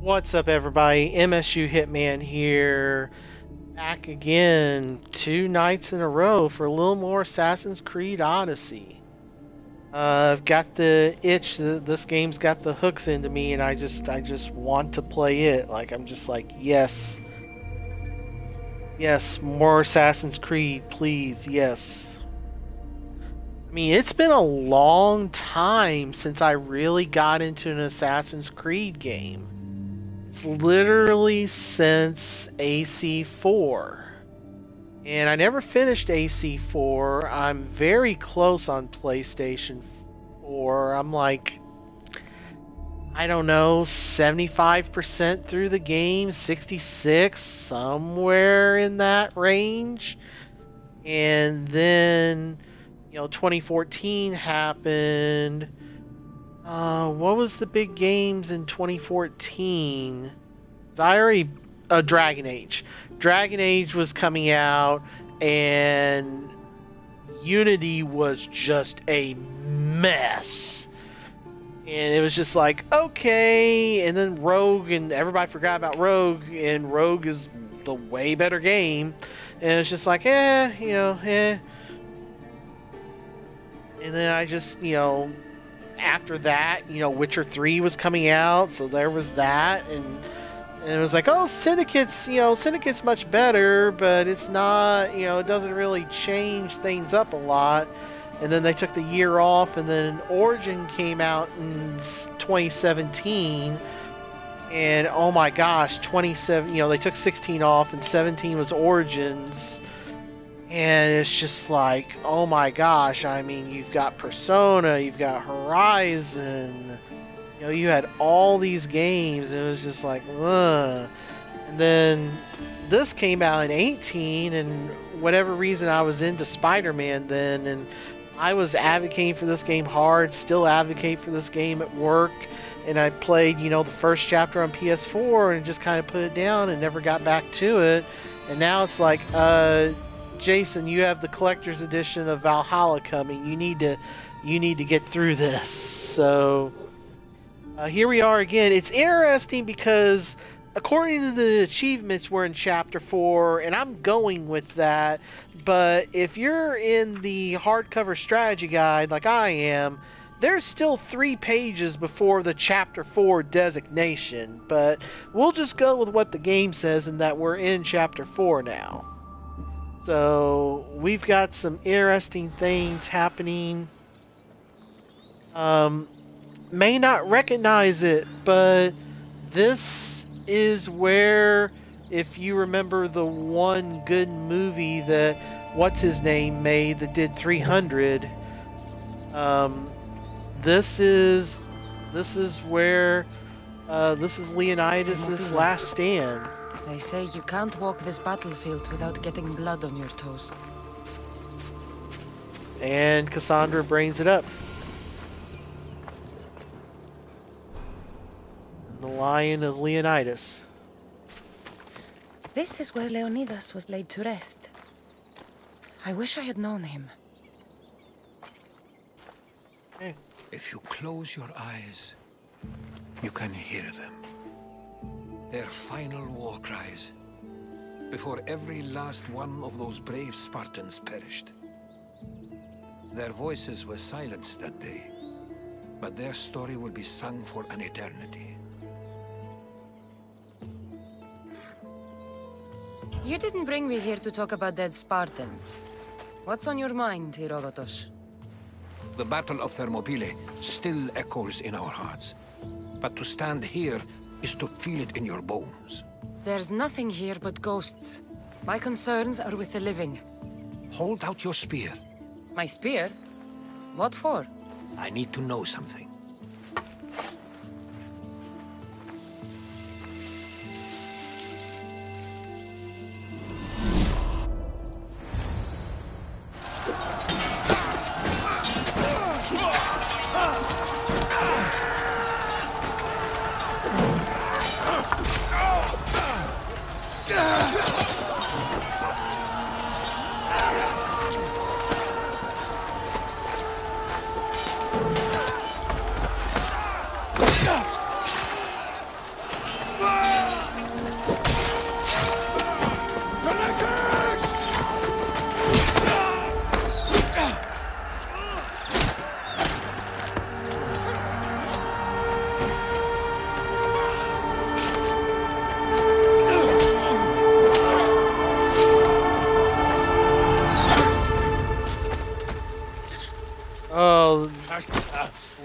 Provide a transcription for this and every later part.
What's up, everybody? MSUHitman here, back again 2 nights in a row for a little more Assassin's Creed Odyssey. I've got the itch. This game's got the hooks into me, and I just want to play it. Like, I'm just like, yes, more Assassin's Creed, please, yes. I mean, it's been a long time since I really got into an Assassin's Creed game. It's literally since AC4. And I never finished AC4. I'm very close on PlayStation 4. I'm like, I don't know, 75% through the game, 66, somewhere in that range. And then, 2014 happened. What was the big games in 2014? Dragon Age. Dragon Age was coming out, and Unity was just a mess. And it was just like, okay, and then Rogue, and everybody forgot about Rogue, and Rogue is the way better game. And it's just like, And then I just, after that, Witcher 3 was coming out, so there was that, and it was like, oh, Syndicate's much better, but it's not, it doesn't really change things up a lot. And then they took the year off, and then Origin came out in 2017, and oh my gosh, they took 16 off, and 17 was Origins. And it's just like, oh my gosh, I mean, you've got Persona, you've got Horizon, you had all these games, and it was just like, ugh. And then this came out in 18, and whatever reason I was into Spider-Man then, and I was advocating for this game hard, still advocate for this game at work, and I played, the first chapter on PS4, and just kind of put it down and never got back to it. And now it's like, Jason, you have the collector's edition of Valhalla coming. You need to get through this. So here we are again. It's interesting because according to the achievements, we're in Chapter 4, and I'm going with that. But if you're in the hardcover strategy guide like I am, there's still 3 pages before the Chapter 4 designation. But we'll just go with what the game says, and that we're in Chapter 4 now. So we've got some interesting things happening. May not recognize it, but this is where, if you remember the one good movie that what's his name made that did 300, this is where this is Leonidas' last stand. They say you can't walk this battlefield without getting blood on your toes. And Cassandra brings it up. The Lion of Leonidas. This is where Leonidas was laid to rest. I wish I had known him. Okay. If you close your eyes, you can hear them. Their final war cries, before every last one of those brave Spartans perished. Their voices were silenced that day, but their story will be sung for an eternity. You didn't bring me here to talk about dead Spartans. What's on your mind, Herodotus? The Battle of Thermopylae still echoes in our hearts, but to stand here is to feel it in your bones. There's nothing here but ghosts. My concerns are with the living. Hold out your spear. My spear? What for? I need to know something.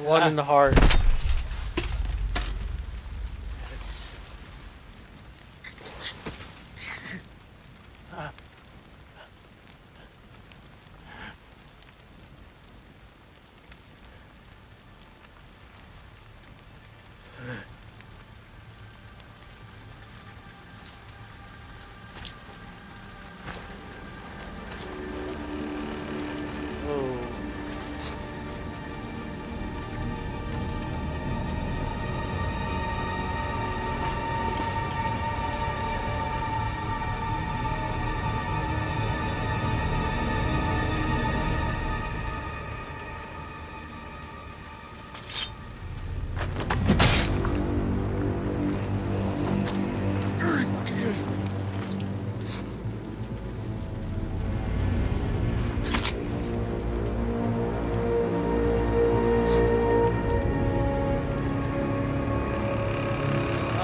One in the heart.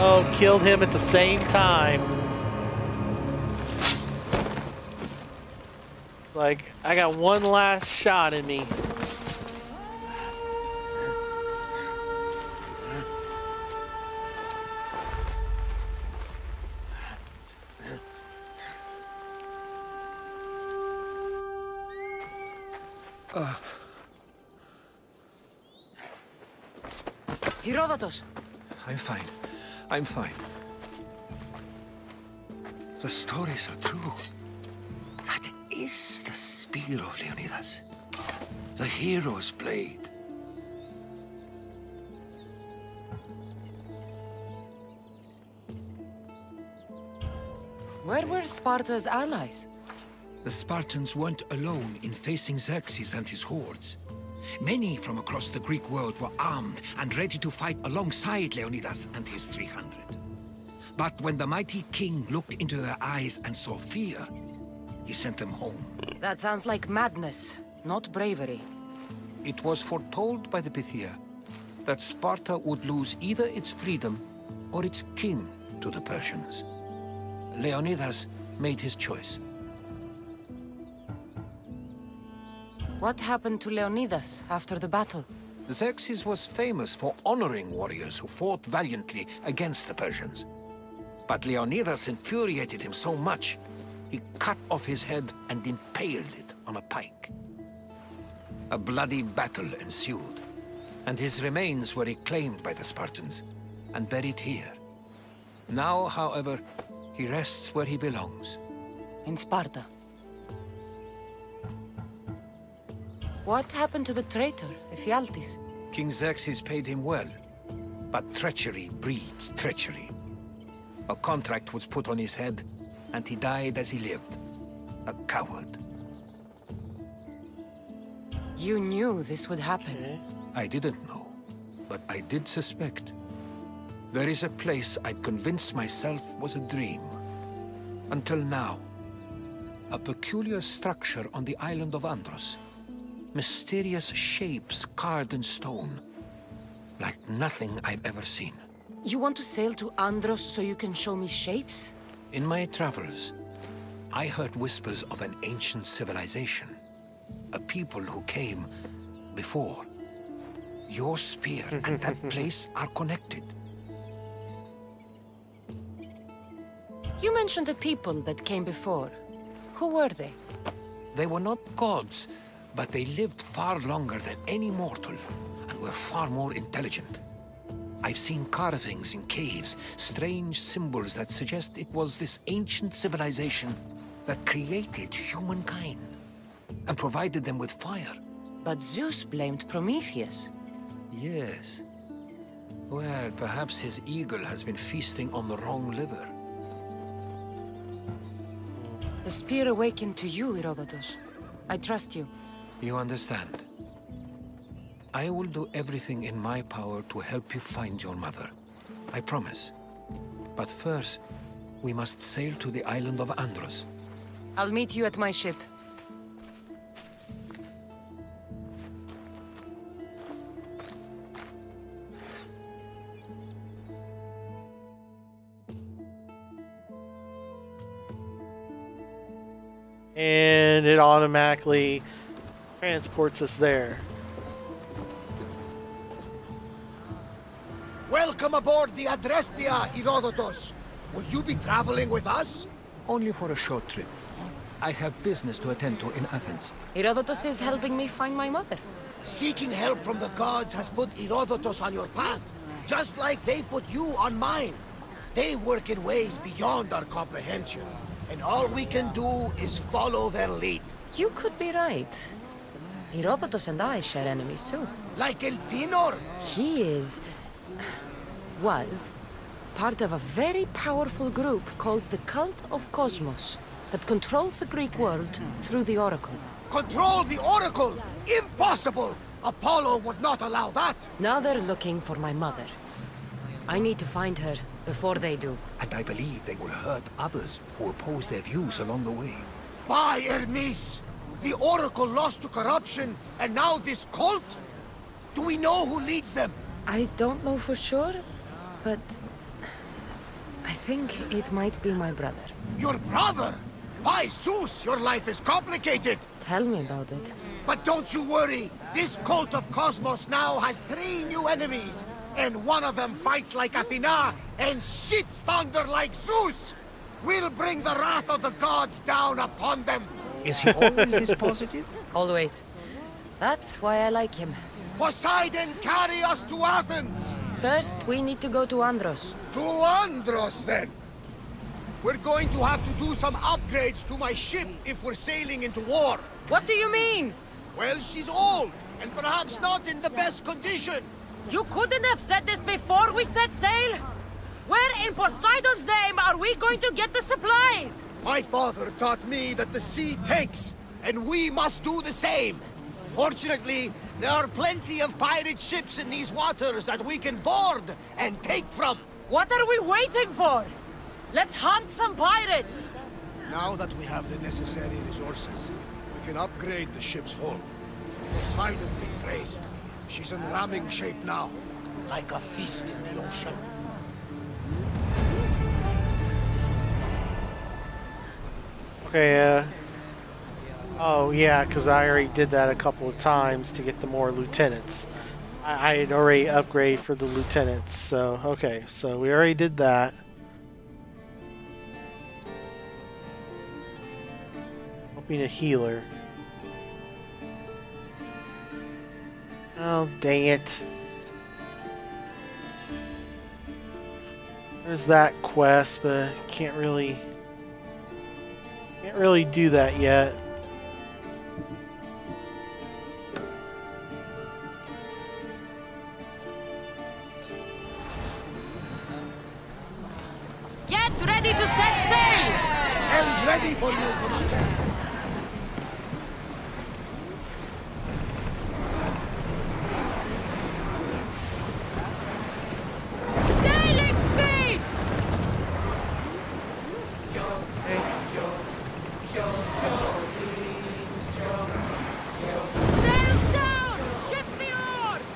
Oh, killed him at the same time. Like, I got one last shot in me. Herodotus! I'm fine. I'm fine. The stories are true. That is the spear of Leonidas. The hero's blade. Where were Sparta's allies? The Spartans weren't alone in facing Xerxes and his hordes. Many from across the Greek world were armed and ready to fight alongside Leonidas and his 300. But when the mighty king looked into their eyes and saw fear, he sent them home. That sounds like madness, not bravery. It was foretold by the Pythia that Sparta would lose either its freedom or its king to the Persians. Leonidas made his choice. What happened to Leonidas after the battle? Xerxes was famous for honoring warriors who fought valiantly against the Persians. But Leonidas infuriated him so much, he cut off his head and impaled it on a pike. A bloody battle ensued, and his remains were reclaimed by the Spartans and buried here. Now, however, he rests where he belongs. In Sparta. What happened to the traitor, Ephialtes? King Xerxes paid him well, but treachery breeds treachery. A contract was put on his head, and he died as he lived. A coward. You knew this would happen. Okay. I didn't know, but I did suspect. There is a place I'd convinced myself was a dream. Until now. A peculiar structure on the island of Andros. Mysterious shapes carved in stone. Like nothing I've ever seen. You want to sail to Andros so you can show me shapes? In my travels, I heard whispers of an ancient civilization. A people who came before. Your spear and that place are connected. You mentioned a people that came before. Who were they? They were not gods, but they lived far longer than any mortal, and were far more intelligent. I've seen carvings in caves, strange symbols that suggest it was this ancient civilization that created humankind, and provided them with fire. But Zeus blamed Prometheus. Yes. Well, perhaps his eagle has been feasting on the wrong liver. The spear awakened to you, Herodotus. I trust you. You understand. I will do everything in my power to help you find your mother. I promise. But first, we must sail to the island of Andros. I'll meet you at my ship. And it automatically transports us there. Welcome aboard the Adrestia, Herodotus. Will you be traveling with us? Only for a short trip. I have business to attend to in Athens. Herodotus is helping me find my mother. Seeking help from the gods has put Herodotus on your path, just like they put you on mine. They work in ways beyond our comprehension, and all we can do is follow their lead. You could be right. Herodotus and I share enemies too. Like Elpinor? He was part of a very powerful group called the Cult of Cosmos that controls the Greek world through the Oracle. Control the Oracle? Impossible! Apollo would not allow that! Now they're looking for my mother. I need to find her before they do. And I believe they will hurt others who oppose their views along the way. By Hermes! The Oracle lost to corruption, and now this cult? Do we know who leads them? I don't know for sure, but I think it might be my brother. Your brother? By Zeus, your life is complicated! Tell me about it. But don't you worry! This cult of Cosmos now has 3 new enemies! And one of them fights like Athena and shits thunder like Zeus! We'll bring the wrath of the gods down upon them! Is he always this positive? Always. That's why I like him. Poseidon, carry us to Athens! First, we need to go to Andros. To Andros, then! We're going to have to do some upgrades to my ship if we're sailing into war. What do you mean? Well, she's old, and perhaps not in the best condition. You couldn't have said this before we set sail? Where in Poseidon's name are we going to get the supplies? My father taught me that the sea takes, and we must do the same. Fortunately, there are plenty of pirate ships in these waters that we can board and take from. What are we waiting for? Let's hunt some pirates! Now that we have the necessary resources, we can upgrade the ship's hull. Poseidon be praised. She's in ramming shape now, like a feast in the ocean. Okay, oh yeah, because I already did that a couple of times to get the more lieutenants. I had already upgraded for the lieutenants, so okay, so we already did that. Helping a healer. Oh, dang it. There's that quest, but can't really do that yet. Get ready to set sail! Helm's ready for you, Commander. Sailing speed! Sails down! Shift the oars!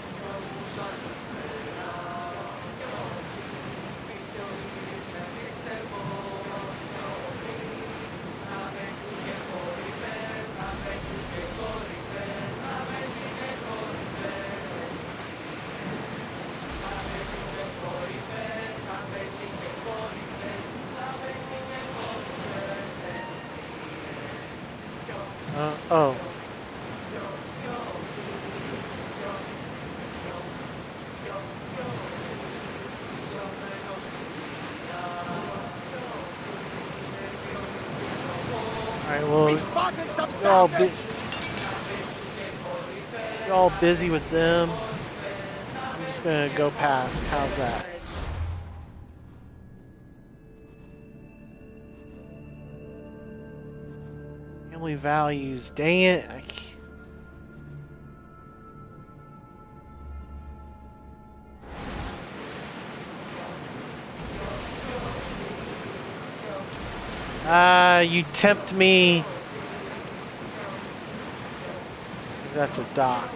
Oh. Alright, well, you're all busy with them. I'm just gonna go past. How's that? Family values. Dang it. I can't. You tempt me. That's a dock.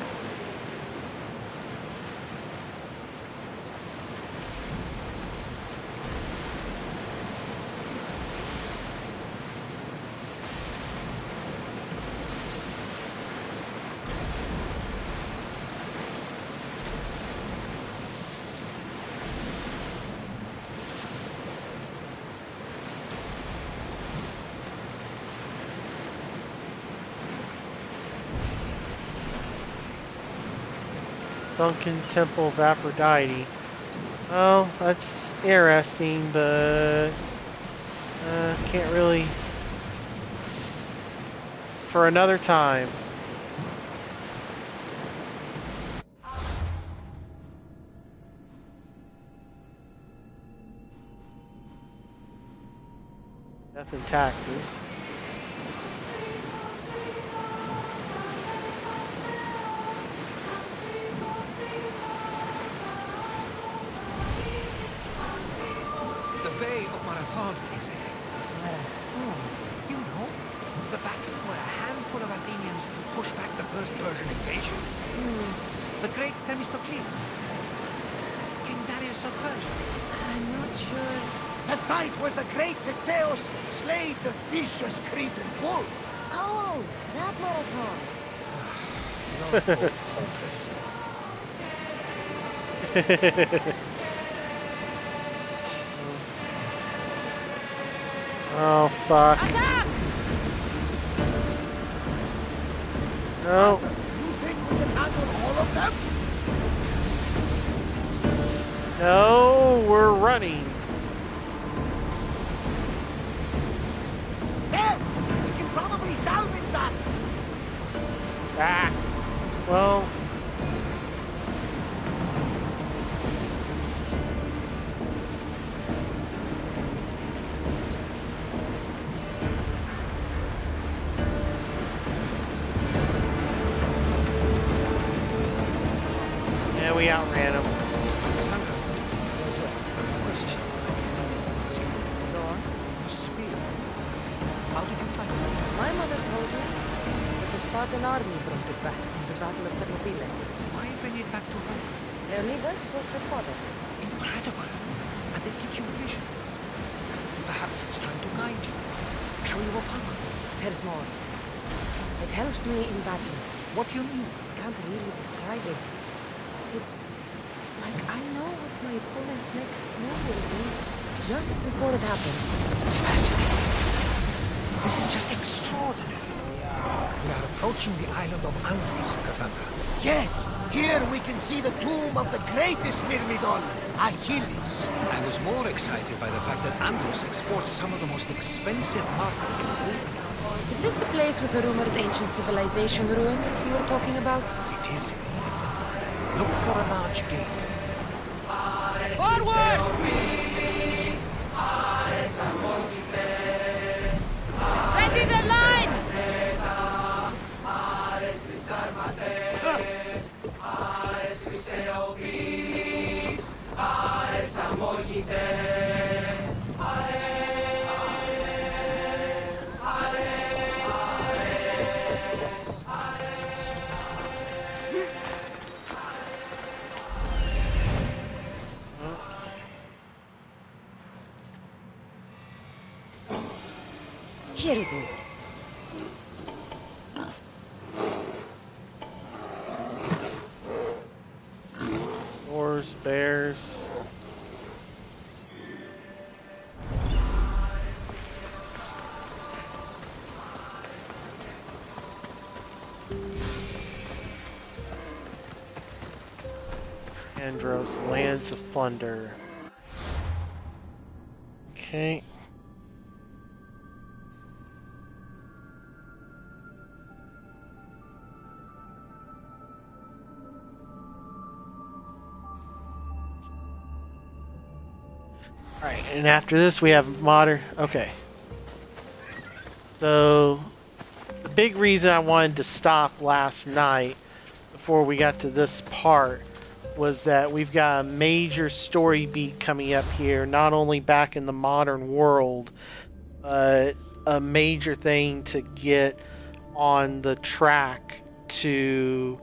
Sunken Temple of Aphrodite. Oh, that's interesting, but can't really. For another time. Death and taxes. The Bay of Marathon is ahead. Marathon? You know, the battle where a handful of Athenians pushed back the first Persian invasion. The great Themistocles. King Darius of Persia. I'm not sure. The site where the great Theseus slayed the vicious Cretan bull. Oh, that marathon. You're both hopeless. Oh, fuck. No. You think we can handle all of them? No, we're running. There! We can probably salvage that! Ah. Well. Yeah, we outran him. Sandra, there's a question I want to ask you. Go on. Your spear. How did you find it? My mother told me that the Spartan army brought it back from the Battle of Thermopylae. Why bring it back to her? Leonidas was her father. Incredible. And it gives you visions. Perhaps it's trying to guide you. Show you a power. There's more. It helps me in battle. What you knew. Can't really describe it. It's like I know what my opponent's next move will be just before it happens. Fascinating. This is just extraordinary. We are approaching the island of Andros, Cassandra. Yes! Here we can see the tomb of the greatest Myrmidon, Achilles. I was more excited by the fact that Andros exports some of the most expensive marble in the world. Is this the place with the rumored ancient civilization ruins you were talking about? It is indeed. Look for a large gate. Forward! Ready the line! Here it is. Boars, bears. Andros, lands of plunder. Okay. Alright, and after this we have modern. Okay. So, the big reason I wanted to stop last night before we got to this part was that we've got a major story beat coming up here, not only back in the modern world, but a major thing to get on the track to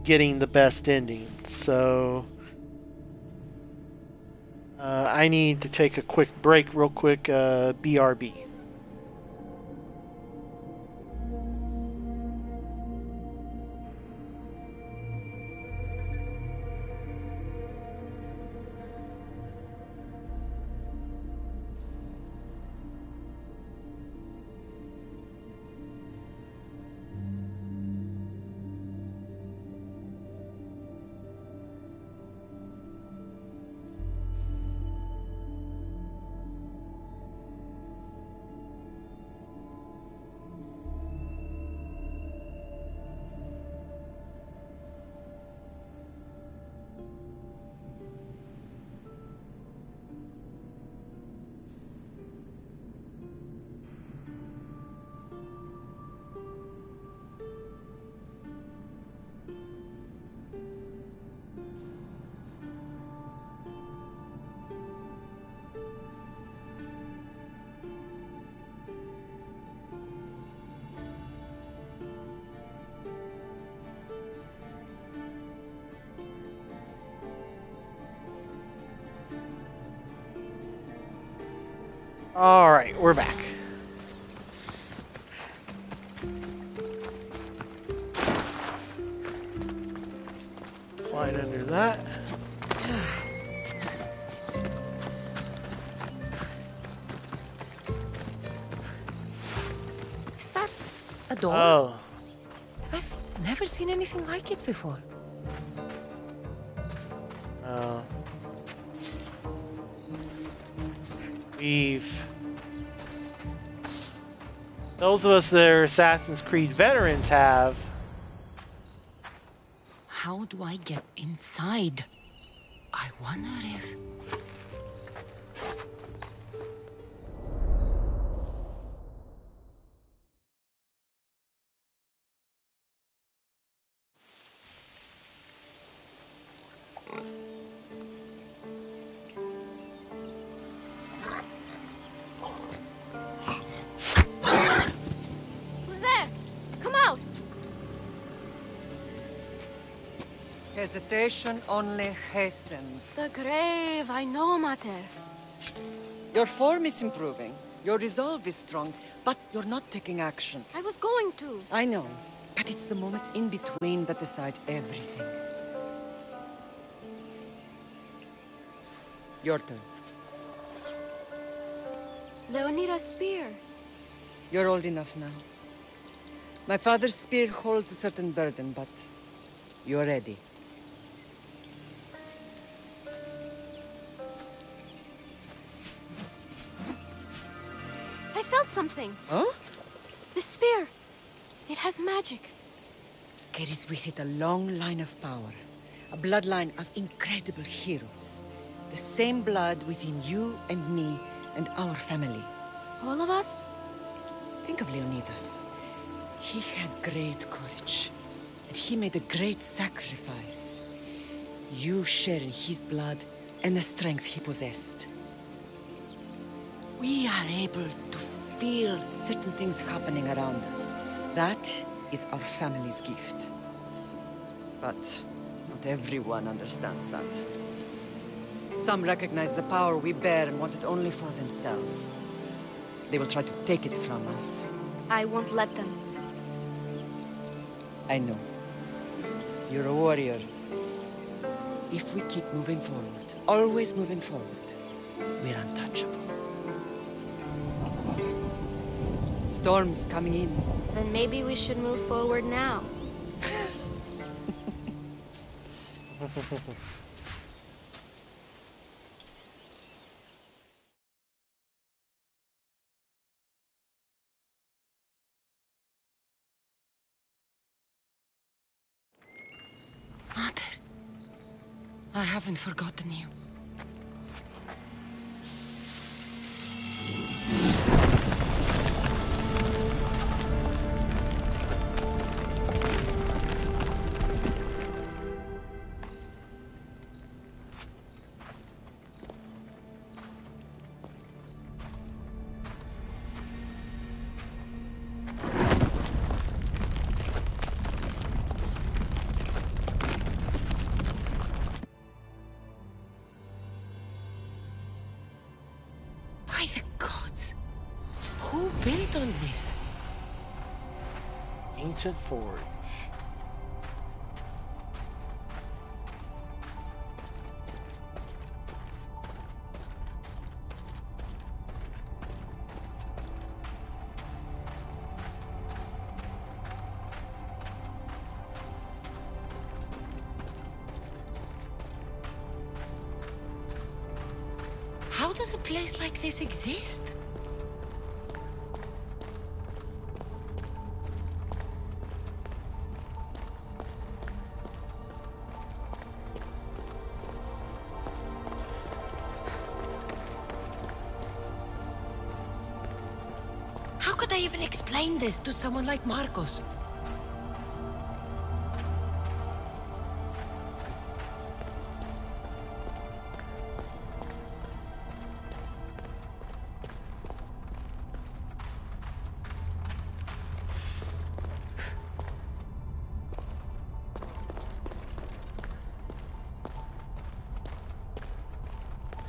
getting the best ending. So I need to take a quick break real quick. BRB. All right, we're back. Slide under that. Is that a door? Oh. I've never seen anything like it before. Oh. Those of us that are Assassin's Creed veterans have. How do I get inside? I wonder if... Who's there? Come out! Hesitation only hastens. The grave, I know, Mater. Your form is improving. Your resolve is strong, but you're not taking action. I was going to. I know, but it's the moments in between that decide everything. Your turn. Leonida's spear. You're old enough now. My father's spear holds a certain burden, but you're ready. I felt something. Huh? The spear. It has magic. Carries with it a long line of power. A bloodline of incredible heroes. The same blood within you and me and our family. All of us? Think of Leonidas. He had great courage, and he made a great sacrifice. You share in his blood and the strength he possessed. We are able to feel certain things happening around us. That is our family's gift. But not everyone understands that. Some recognize the power we bear and want it only for themselves. They will try to take it from us. I won't let them. I know. You're a warrior. If we keep moving forward, always moving forward, we're untouchable. Storm's coming in. Then maybe we should move forward now. Mater, I haven't forgotten you. By the gods! Who built all this? Ancient forge. How does a place like this exist? How could I even explain this to someone like Marcos?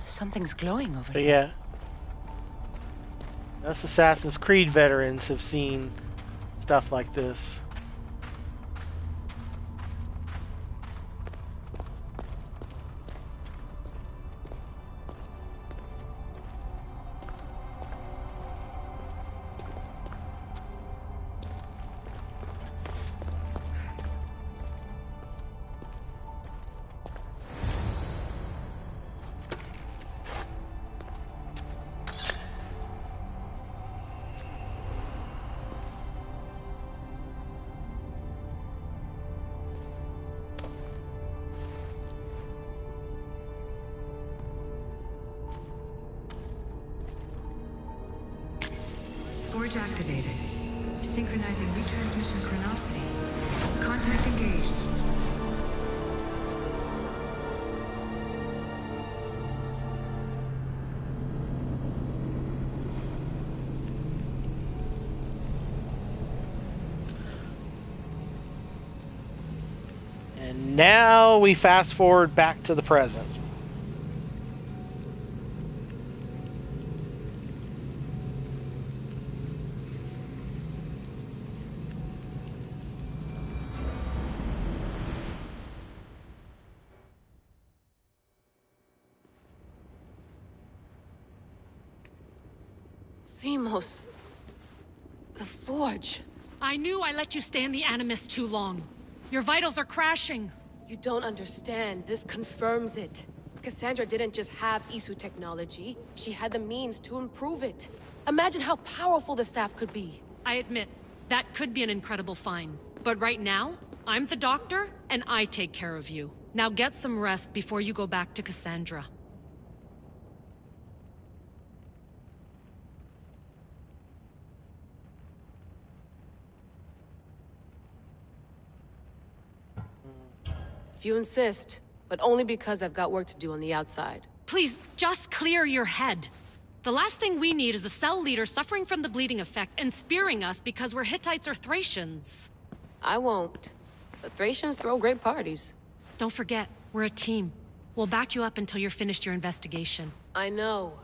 Something's glowing over But there. yeah. Us Assassin's Creed veterans have seen stuff like this. Forge activated. Synchronizing retransmission chronicity. Contact engaged. And now we fast forward back to the present. Themos. The Forge. I knew I let you stay in the Animus too long. Your vitals are crashing. You don't understand. This confirms it. Cassandra didn't just have Isu technology. She had the means to improve it. Imagine how powerful the staff could be. I admit, that could be an incredible find. But right now, I'm the doctor, and I take care of you. Now get some rest before you go back to Cassandra. If you insist, but only because I've got work to do on the outside. Please, just clear your head. The last thing we need is a cell leader suffering from the bleeding effect and spearing us because we're Hittites or Thracians. I won't. The Thracians throw great parties. Don't forget, we're a team. We'll back you up until you're finished your investigation. I know.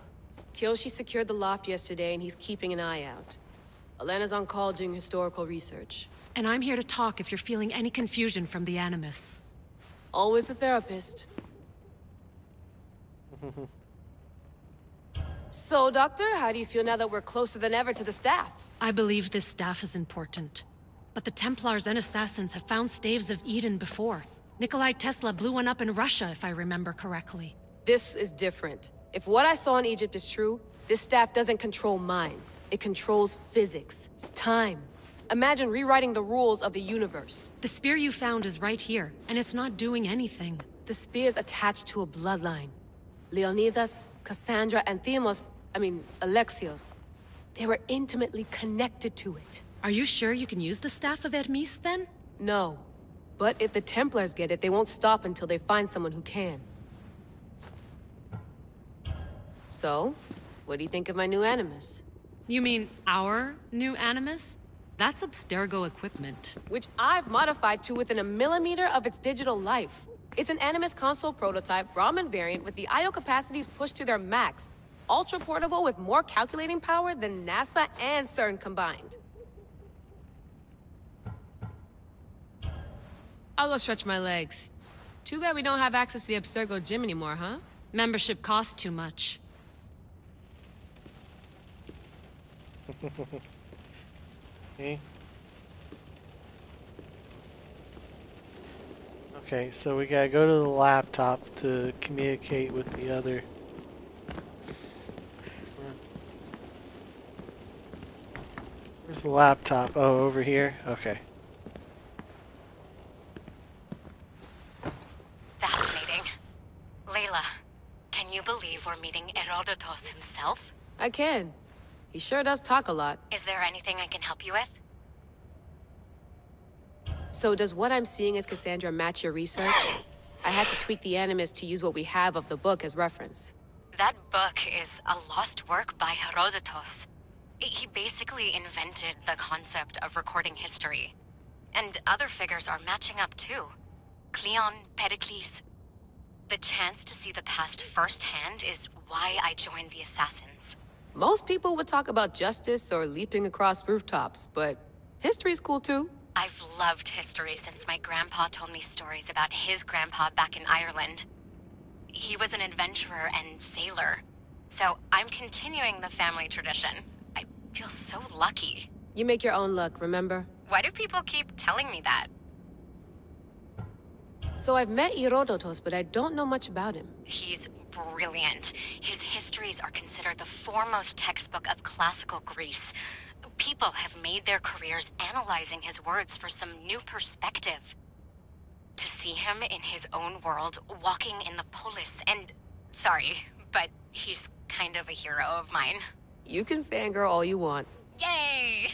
Kyoshi secured the loft yesterday and he's keeping an eye out. Elena's on call doing historical research. And I'm here to talk if you're feeling any confusion from the Animus. Always the therapist. So, Doctor, how do you feel now that we're closer than ever to the staff? I believe this staff is important. But the Templars and Assassins have found staves of Eden before. Nikolai Tesla blew one up in Russia, if I remember correctly. This is different. If what I saw in Egypt is true, this staff doesn't control minds. It controls physics, time. Imagine rewriting the rules of the universe. The spear you found is right here, and it's not doing anything. The spear's attached to a bloodline. Leonidas, Cassandra, and Alexios. They were intimately connected to it. Are you sure you can use the Staff of Hermes, then? No. But if the Templars get it, they won't stop until they find someone who can. So, what do you think of my new Animus? You mean our new Animus? That's Abstergo equipment. Which I've modified to within a millimeter of its digital life. It's an Animus console prototype, Raman variant with the I/O capacities pushed to their max. Ultra portable with more calculating power than NASA and CERN combined. I'll go stretch my legs. Too bad we don't have access to the Abstergo gym anymore, huh? Membership costs too much. Okay, so we gotta go to the laptop to communicate with the other. Where's the laptop? Oh, over here? Okay. Fascinating. Layla, can you believe we're meeting Herodotus himself? I can. He sure does talk a lot. Is there anything I can help you with? So does what I'm seeing as Cassandra match your research? I had to tweak the Animus to use what we have of the book as reference. That book is a lost work by Herodotus. He basically invented the concept of recording history. And other figures are matching up too. Cleon, Pericles. The chance to see the past firsthand is why I joined the Assassins. Most people would talk about justice or leaping across rooftops, but history's cool too. I've loved history since my grandpa told me stories about his grandpa back in Ireland. He was an adventurer and sailor, so I'm continuing the family tradition. I feel so lucky. You make your own luck, remember? Why do people keep telling me that? So I've met Herodotus, but I don't know much about him. He's brilliant. His histories are considered the foremost textbook of classical Greece. People have made their careers analyzing his words for some new perspective. To see him in his own world, walking in the polis, and... Sorry, but he's kind of a hero of mine. You can fangirl all you want. Yay!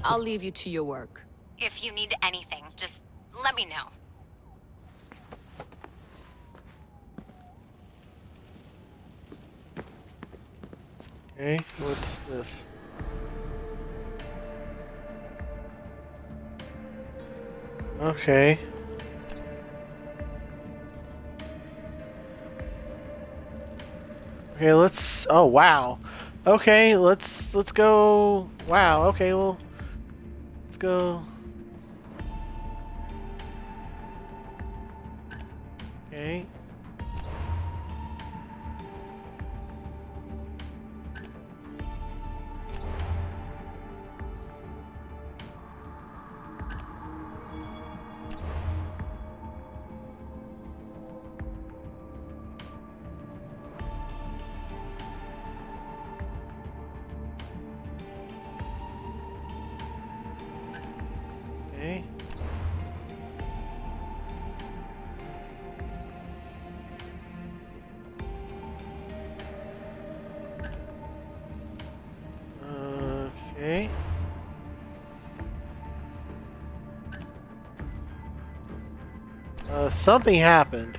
I'll leave you to your work. If you need anything, just let me know. Okay, what's this? Okay. Okay, let's... Oh, wow. Okay, let's go... Wow, okay, well... Let's go... Okay. Okay. Okay. Something happened.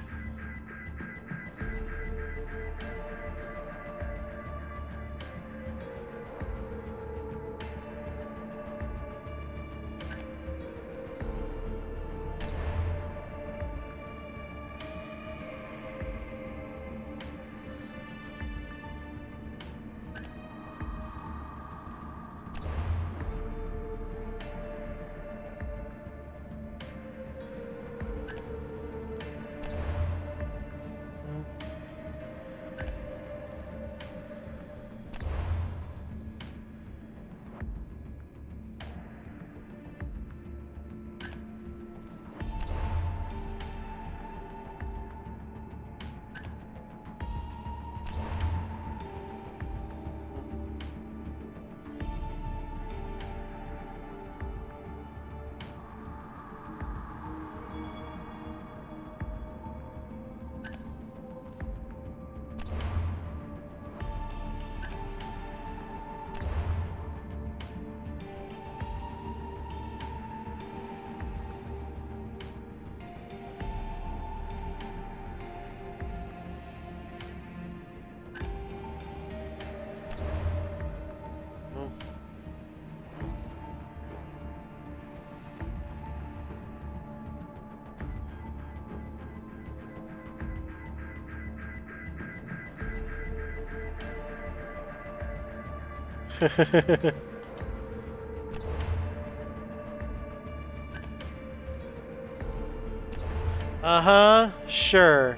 Uh-huh, sure.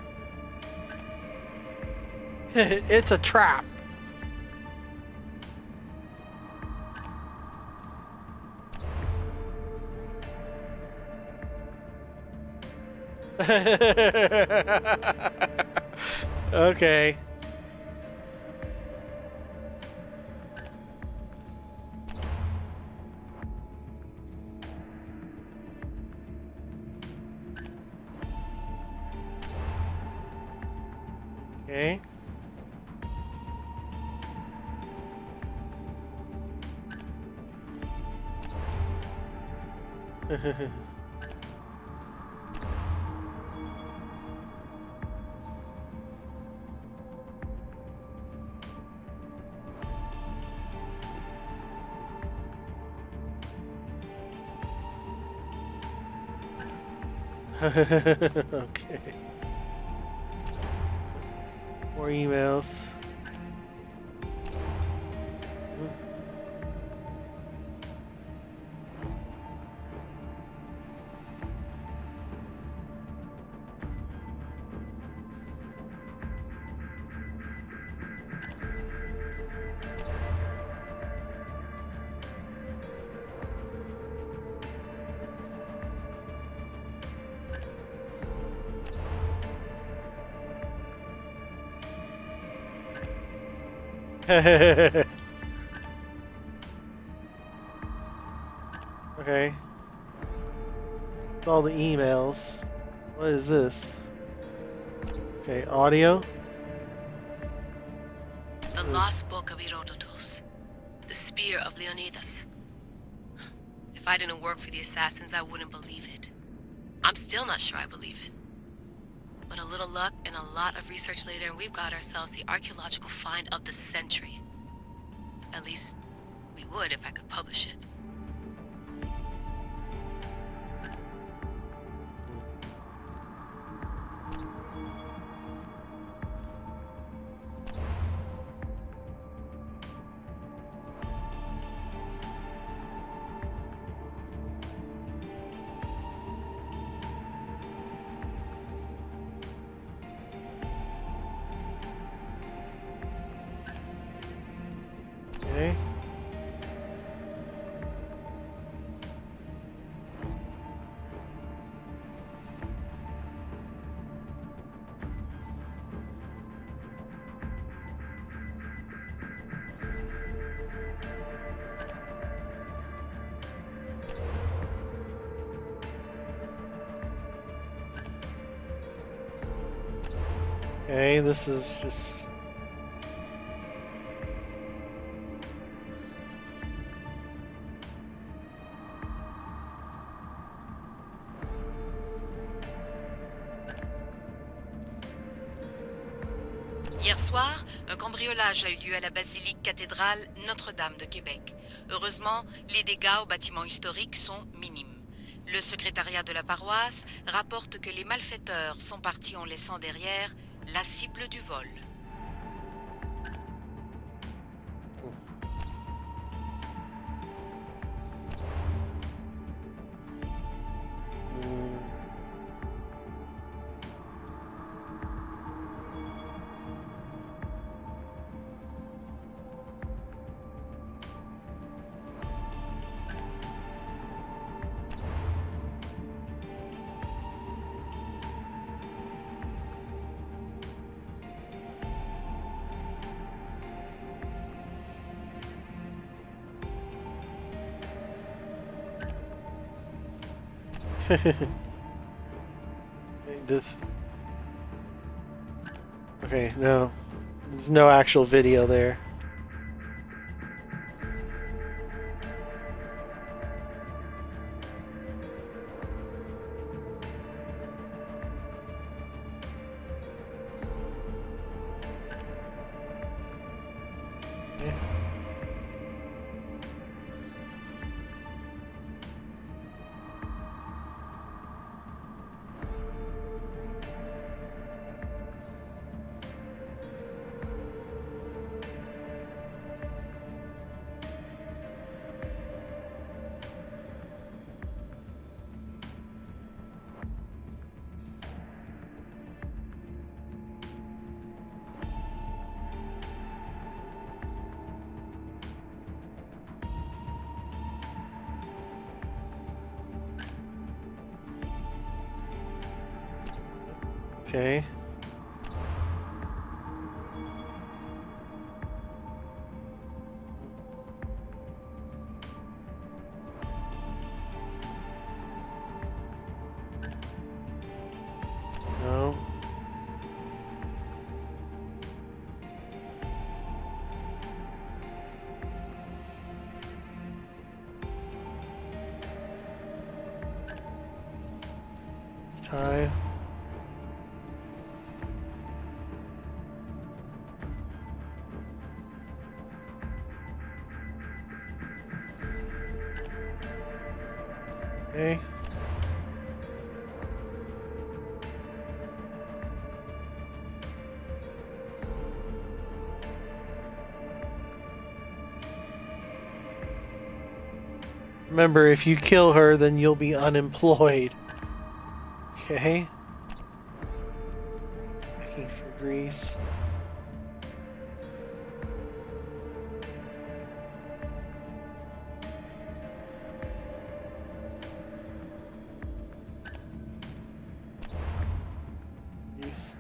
It's a trap. Okay. Okay. Okay. More emails. Okay. All the emails. What is this? Okay, audio. The Lost Book of Herodotus. The Spear of Leonidas. If I didn't work for the assassins, I wouldn't believe it. I'm still not sure I believe it. But a little luck and a lot of research later, and we've got ourselves the archaeological find of the century. At least, we would if I could publish it. Okay. Okay, this is just... Hier soir, un cambriolage a eu lieu à la basilique cathédrale Notre-Dame de Québec. Heureusement, les dégâts au bâtiment historique sont minimes. Le secrétariat de la paroisse rapporte que les malfaiteurs sont partis en laissant derrière la cible du vol. This... Okay, no. There's no actual video there. Okay. Okay. No. It's time. Okay. Remember, if you kill her, then you'll be unemployed. Okay. Looking for grease. Grease.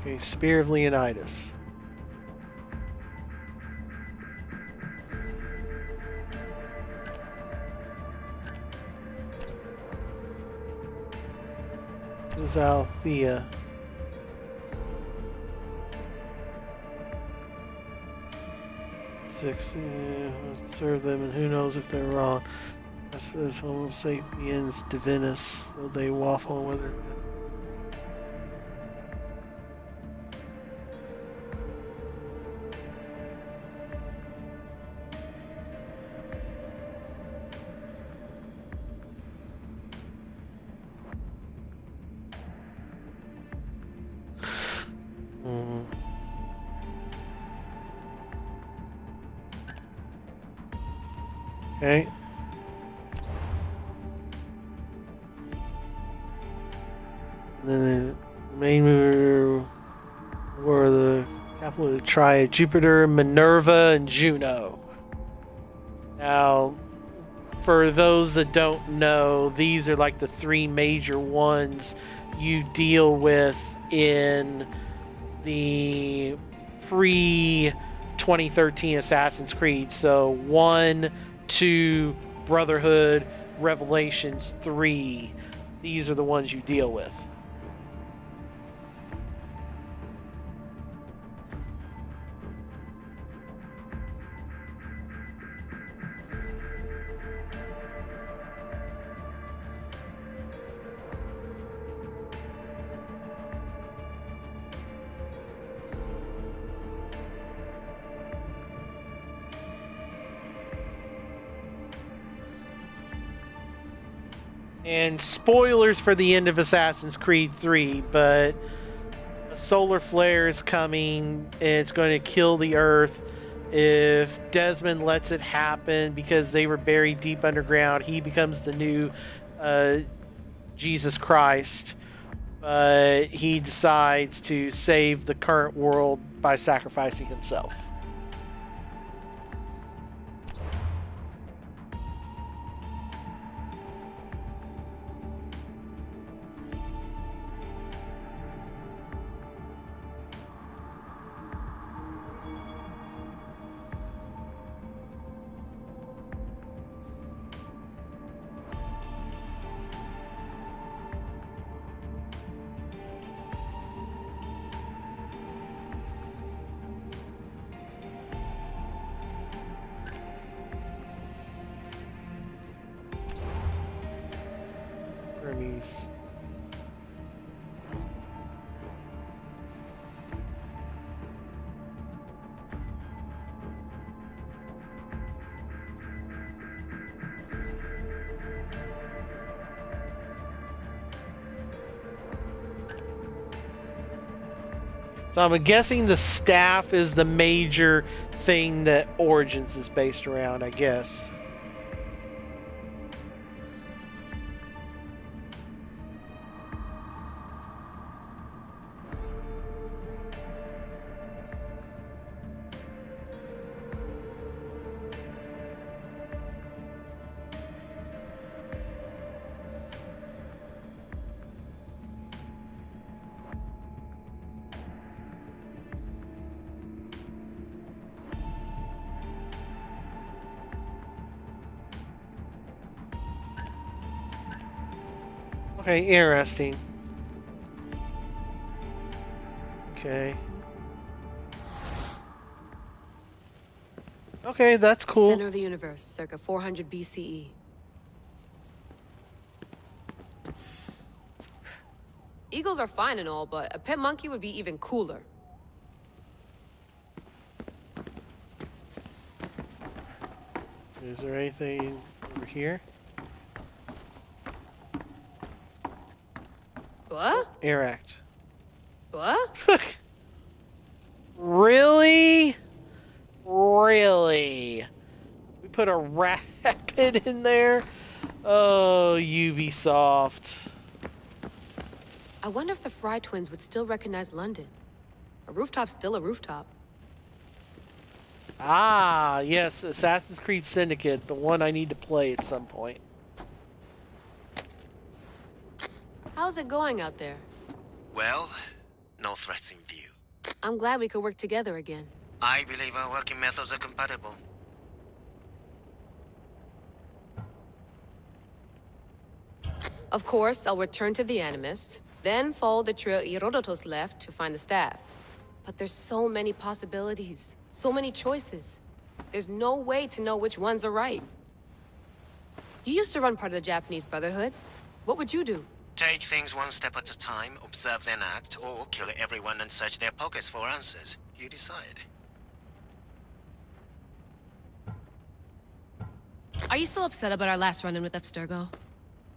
Okay, Spear of Leonidas. This is Althea. Six. Serve them, and who knows if they're wrong. This is Homo sapiens divinus, though they waffle whether. Okay. And then the main mover were the capital of the triad: Jupiter, Minerva, and Juno. Now, for those that don't know, these are like the three major ones you deal with in the pre-2013 Assassin's Creed. So 1, 2, Brotherhood, Revelations 3. These are the ones you deal with. And spoilers for the end of Assassin's Creed 3, but a solar flare is coming and it's going to kill the Earth. If Desmond lets it happen because they were buried deep underground, he becomes the new Jesus Christ. But he decides to save the current world by sacrificing himself. Hermes. So I'm guessing the staff is the major thing that Origins is based around, I guess. Okay, interesting. Okay. Okay, that's cool. Center of the universe, circa 400 BCE. Eagles are fine and all, but a pet monkey would be even cooler. Is there anything over here? What? Air Act. What? Really? Really? We put a rapid in there? Oh, Ubisoft. I wonder if the Fry twins would still recognize London. A rooftop's still a rooftop. Ah, yes, Assassin's Creed Syndicate, the one I need to play at some point. How's it going out there? Well, No threats in view. I'm glad we could work together again. I believe our working methods are compatible. Of course, I'll return to the Animus, then follow the trail Herodotus left to find the staff. But there's so many possibilities, so many choices. There's no way to know which ones are right. You used to run part of the Japanese Brotherhood. What would you do? Take things one step at a time, observe then act, or kill everyone and search their pockets for answers. You decide. Are you still upset about our last run-in with Abstergo?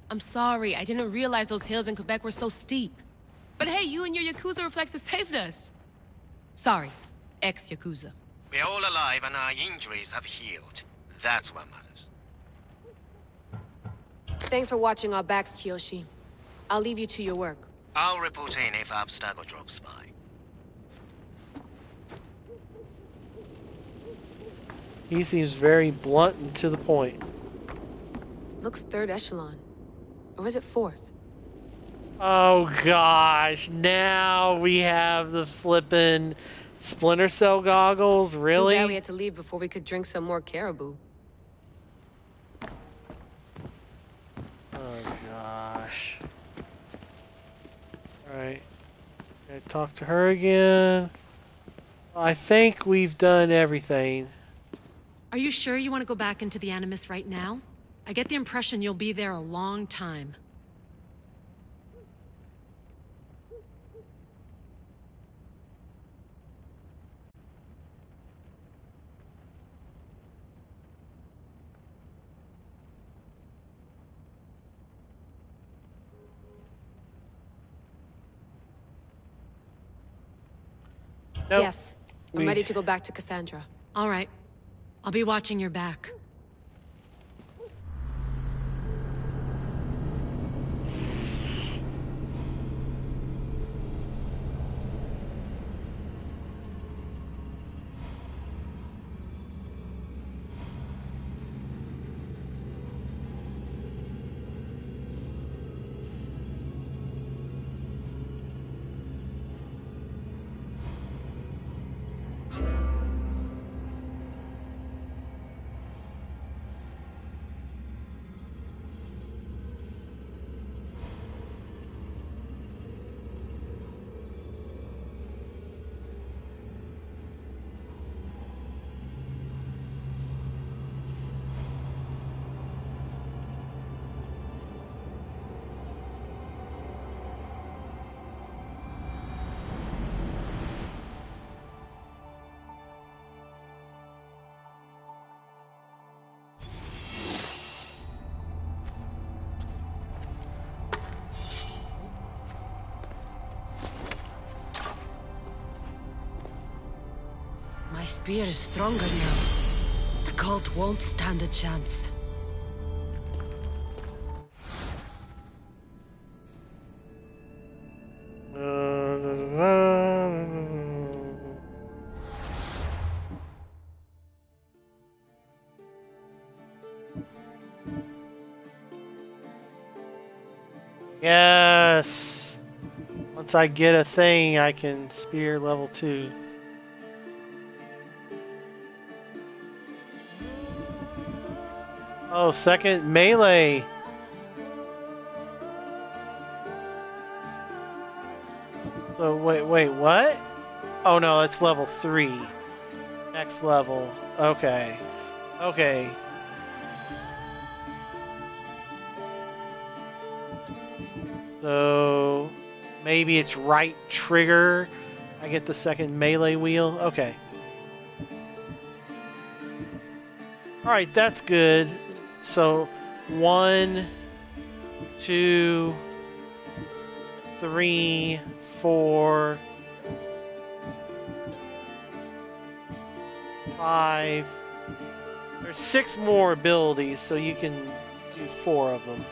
I'm sorry, I didn't realize those hills in Quebec were so steep. But hey, you and your Yakuza reflexes saved us. Sorry, ex-Yakuza. We're all alive and our injuries have healed. That's what matters. Thanks for watching our backs, Kiyoshi. I'll leave you to your work. I'll report in if Abstergo drops by. He seems very blunt and to the point. Looks third echelon. Or is it fourth? Oh gosh, now we have the flippin' Splinter Cell goggles, really? Too bad we had to leave before we could drink some more caribou. Oh gosh. Alright. Gotta talk to her again. I think we've done everything. Are you sure you want to go back into the Animus right now? I get the impression you'll be there a long time. Nope. Yes, I'm ready to go back to Cassandra. All right. I'll be watching your back. My spear is stronger now. The cult won't stand a chance. Yes! Once I get a thing, I can spear level 2. Oh, second melee. So wait, what? Oh no, it's level 3. Next level. Okay. Okay. So maybe it's right trigger. I get the second melee wheel. Okay. Alright, that's good. So 1, 2, 3, 4, 5. There's 6 more abilities, so you can do 4 of them.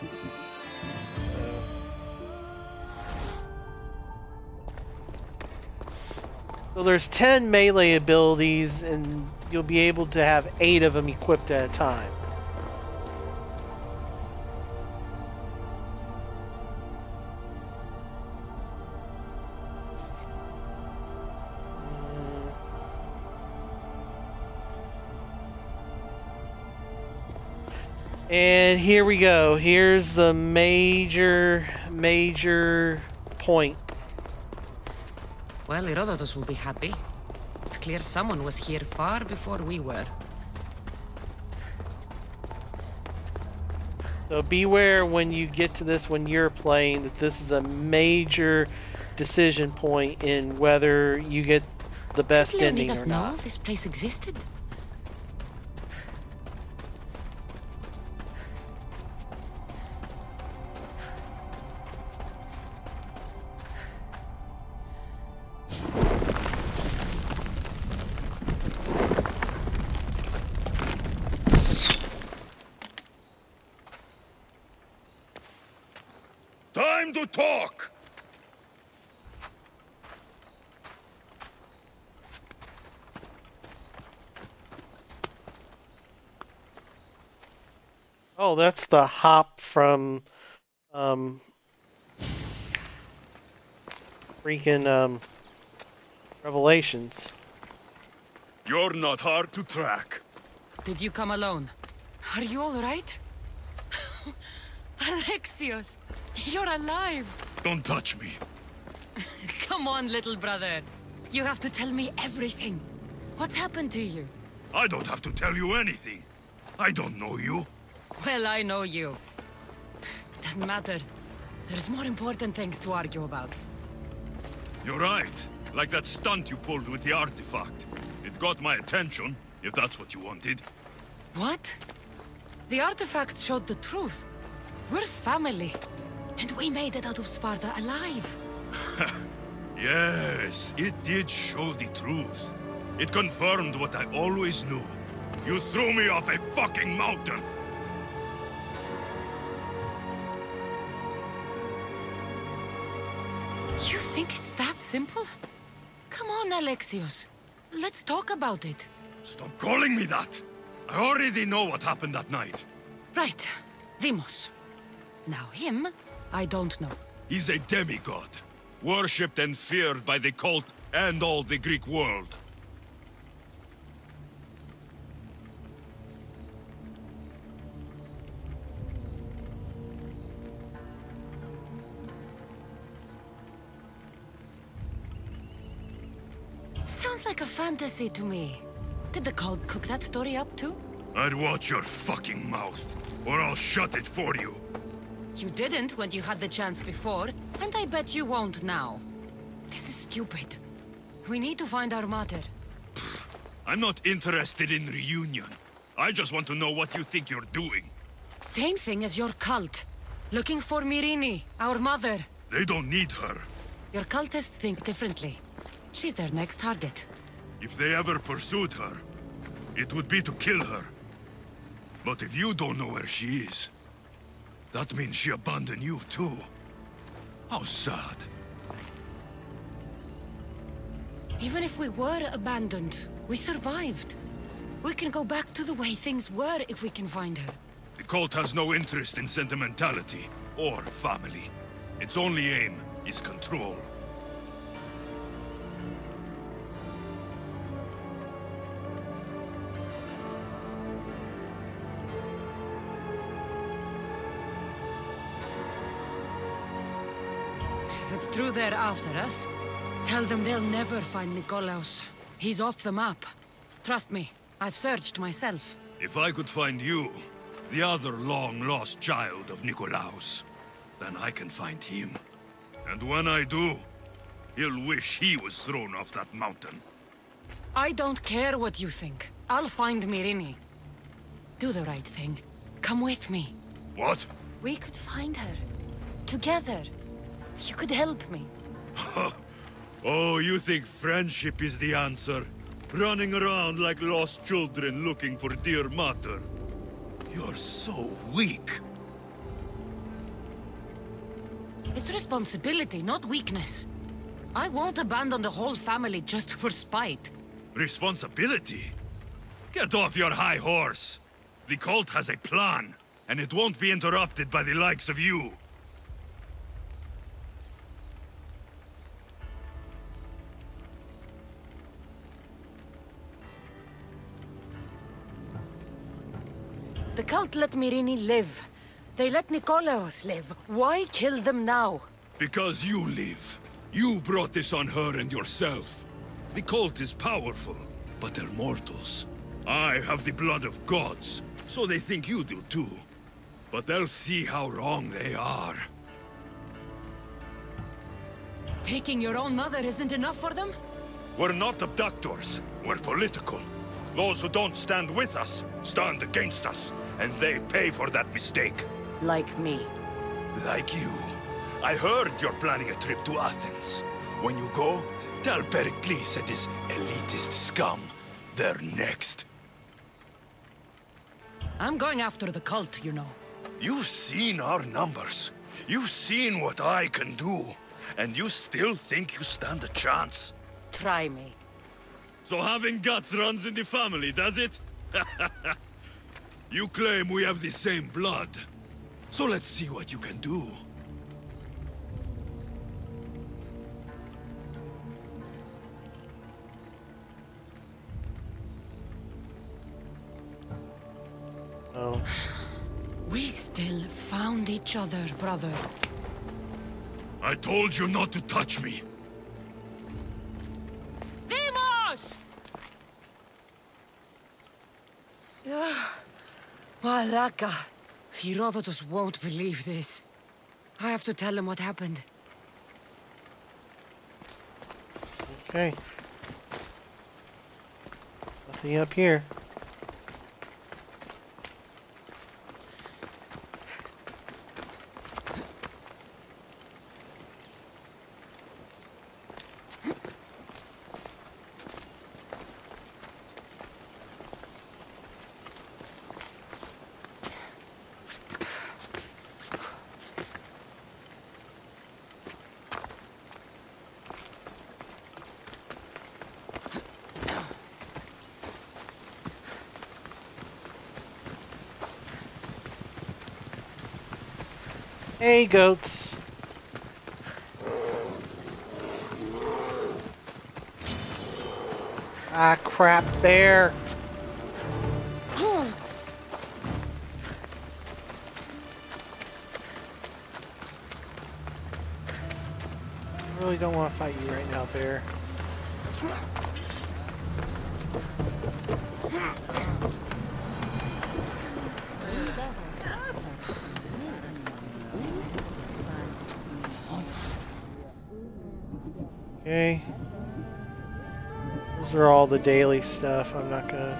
So there's 10 melee abilities, and you'll be able to have 8 of them equipped at a time. And here we go. Here's the major point. Well, Herodotus will be happy. It's clear someone was here far before we were. So beware when you get to this when you're playing that this is a major decision point in whether you get the best Did ending Leonidas or know not. this place existed? Time to talk! Oh, that's the hop from freaking Revelations. You're not hard to track. Did you come alone? Are you all right? Alexios, you're alive! Don't touch me. Come on, little brother. You have to tell me everything. What's happened to you? I don't have to tell you anything. I don't know you. Well, I know you. It doesn't matter. There's more important things to argue about. You're right. Like that stunt you pulled with the artifact. It got my attention, if that's what you wanted. What? The artifact showed the truth. We're family. And we made it out of Sparta alive. Yes, it did show the truth. It confirmed what I always knew. You threw me off a fucking mountain! You think it's that simple? Come on, Alexios. Let's talk about it. Stop calling me that! I already know what happened that night. Right. Deimos. Now him, I don't know. He's a demigod. Worshipped and feared by the cult and all the Greek world. Sounds like a fantasy to me. Did the cult cook that story up too? I'd watch your fucking mouth, or I'll shut it for you. You didn't when you had the chance before, and I bet you won't now. This is stupid. We need to find our mater. I'm not interested in reunion. I just want to know what you think you're doing. Same thing as your cult. Looking for Myrrine, our mother. They don't need her. Your cultists think differently. She's their next target. If they ever pursued her, it would be to kill her. But if you don't know where she is, that means she abandoned you too. How sad. Even if we were abandoned, we survived. We can go back to the way things were if we can find her. The cult has no interest in sentimentality or family. Its only aim is control. If it's true they're after us, tell them they'll never find Nikolaos. He's off the map. Trust me, I've searched myself. If I could find you, the other long-lost child of Nikolaos, then I can find him. And when I do, he'll wish he was thrown off that mountain. I don't care what you think. I'll find Myrrine. Do the right thing. Come with me. What? We could find her. Together. You could help me. Oh, you think friendship is the answer? Running around like lost children looking for dear mater. You're so weak. It's responsibility, not weakness. I won't abandon the whole family just for spite. Responsibility? Get off your high horse. The cult has a plan, and it won't be interrupted by the likes of you. The cult won't let Myrini live. They let Nikolaos live. Why kill them now? Because you live. You brought this on her and yourself. The cult is powerful, but they're mortals. I have the blood of gods, so they think you do too. But they'll see how wrong they are. Taking your own mother isn't enough for them? We're not abductors. We're political. Those who don't stand with us, stand against us. And they pay for that mistake. Like me. Like you. I heard you're planning a trip to Athens. When you go, tell Pericles and his elitist scum they're next. I'm going after the cult, you know. You've seen our numbers. You've seen what I can do. And you still think you stand a chance? Try me. So having guts runs in the family, does it? You claim we have the same blood. So let's see what you can do. Oh. We still found each other, brother. I told you not to touch me. Demos! Malaka. Herodotus won't believe this. I have to tell him what happened. Okay. Nothing up here. Hey, goats. Ah, crap, bear. I really don't want to fight you right now, bear. Okay. Those are all the daily stuff. I'm not gonna...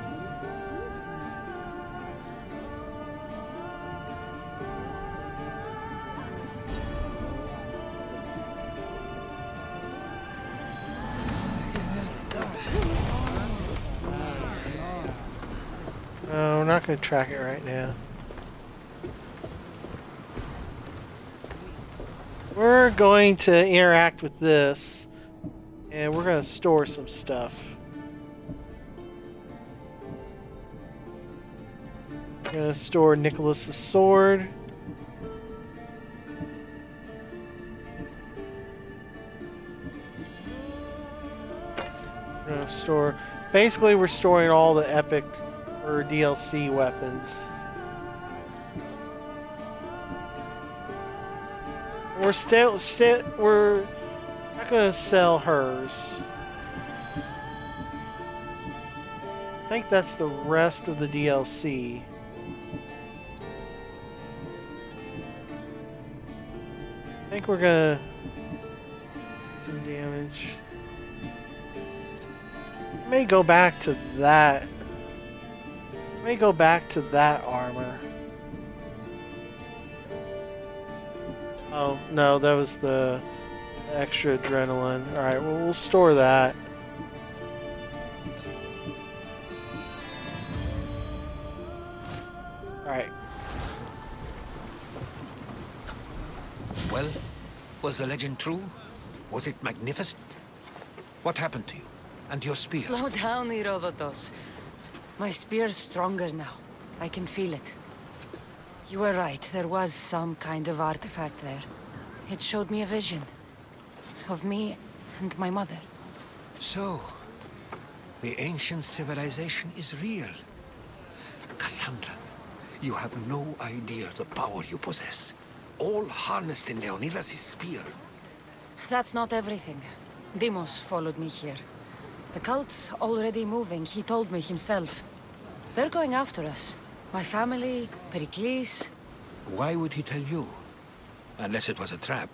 No, we're not gonna track it right now. We're going to interact with this. And we're going to store some stuff. We're going to store Nicholas's sword. We're going to store... Basically, we're storing all the epic or DLC weapons. We're not gonna sell hers. I think that's the rest of the DLC. I think we're gonna some damage. May go back to that. May go back to that armor. Oh no, that was the extra adrenaline. Alright, well, we'll store that. Alright. Well, was the legend true? Was it magnificent? What happened to you? And your spear? Slow down, Herodotus. My spear's stronger now. I can feel it. You were right. There was some kind of artifact there. It showed me a vision. Of me and my mother. So, the ancient civilization is real. Cassandra, You have no idea the power you possess. All harnessed in Leonidas' spear. That's not everything. Deimos followed me here. The cult's already moving, he told me himself. They're going after us. My family, Pericles. Why would he tell you? Unless it was a trap.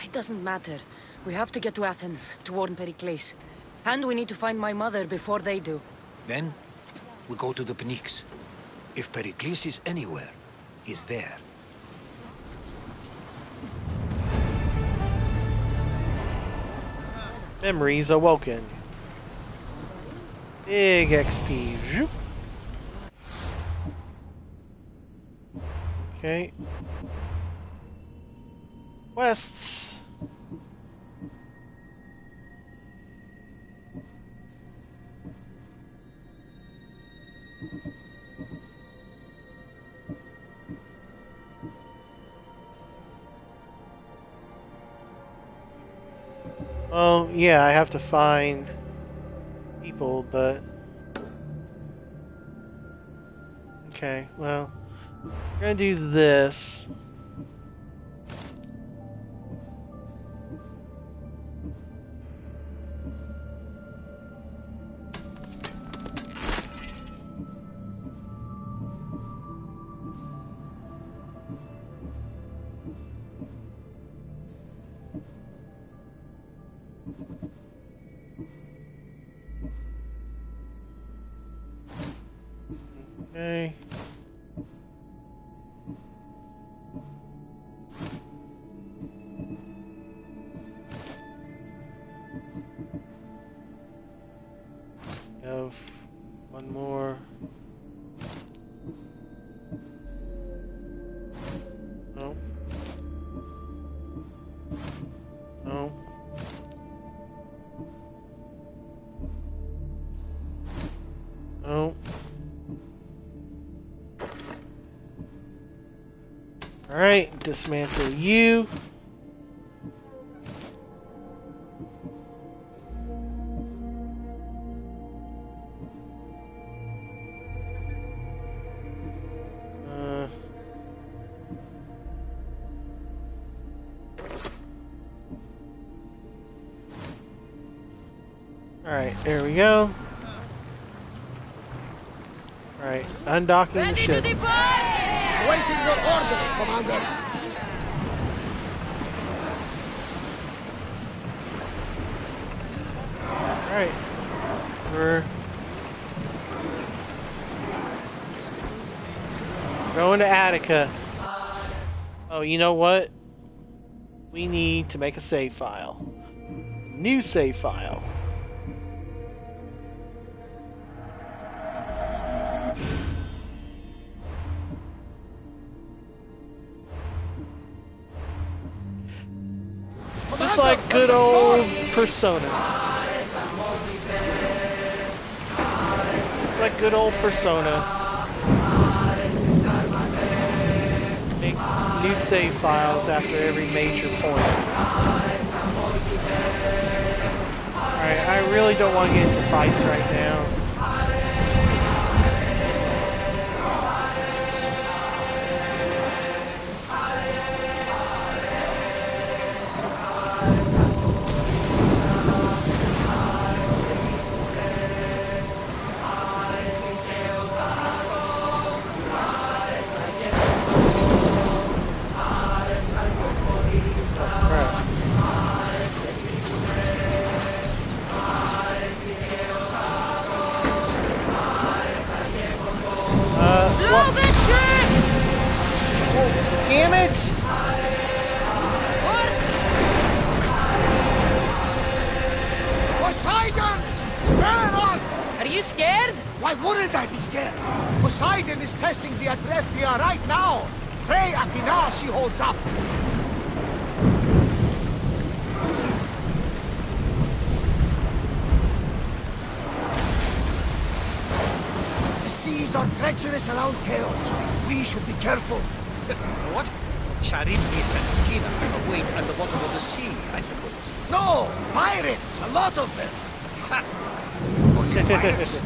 It doesn't matter. We have to get to Athens to warn Pericles. And we need to find my mother before they do. Then, we go to the Pnyx. If Pericles is anywhere, he's there. Memories awoken. Big XP. Zoop. Okay. Quests. Oh, yeah, I have to find people, but... Okay, well, we're gonna do this. Okay. Have one more. No. No. No. Alright, dismantle you. Alright, there we go. Alright, undocking the ship. Waiting your orders, Commander. Alright. We're going to Attica. Oh, you know what? We need to make a save file. New save file. Just like good old Persona. It's like good old Persona. Make new save files after every major point. Alright, I really don't want to get into fights right now. Damn it! Poseidon! Spare us! Are you scared? Why wouldn't I be scared? Poseidon is testing the Adrestia right now. Pray Athena she holds up. The seas are treacherous around Chaos. We should be careful. What? Charybdis and Scylla await at the bottom of the sea, I suppose. No! Pirates! A lot of them! Ha! Only pirates?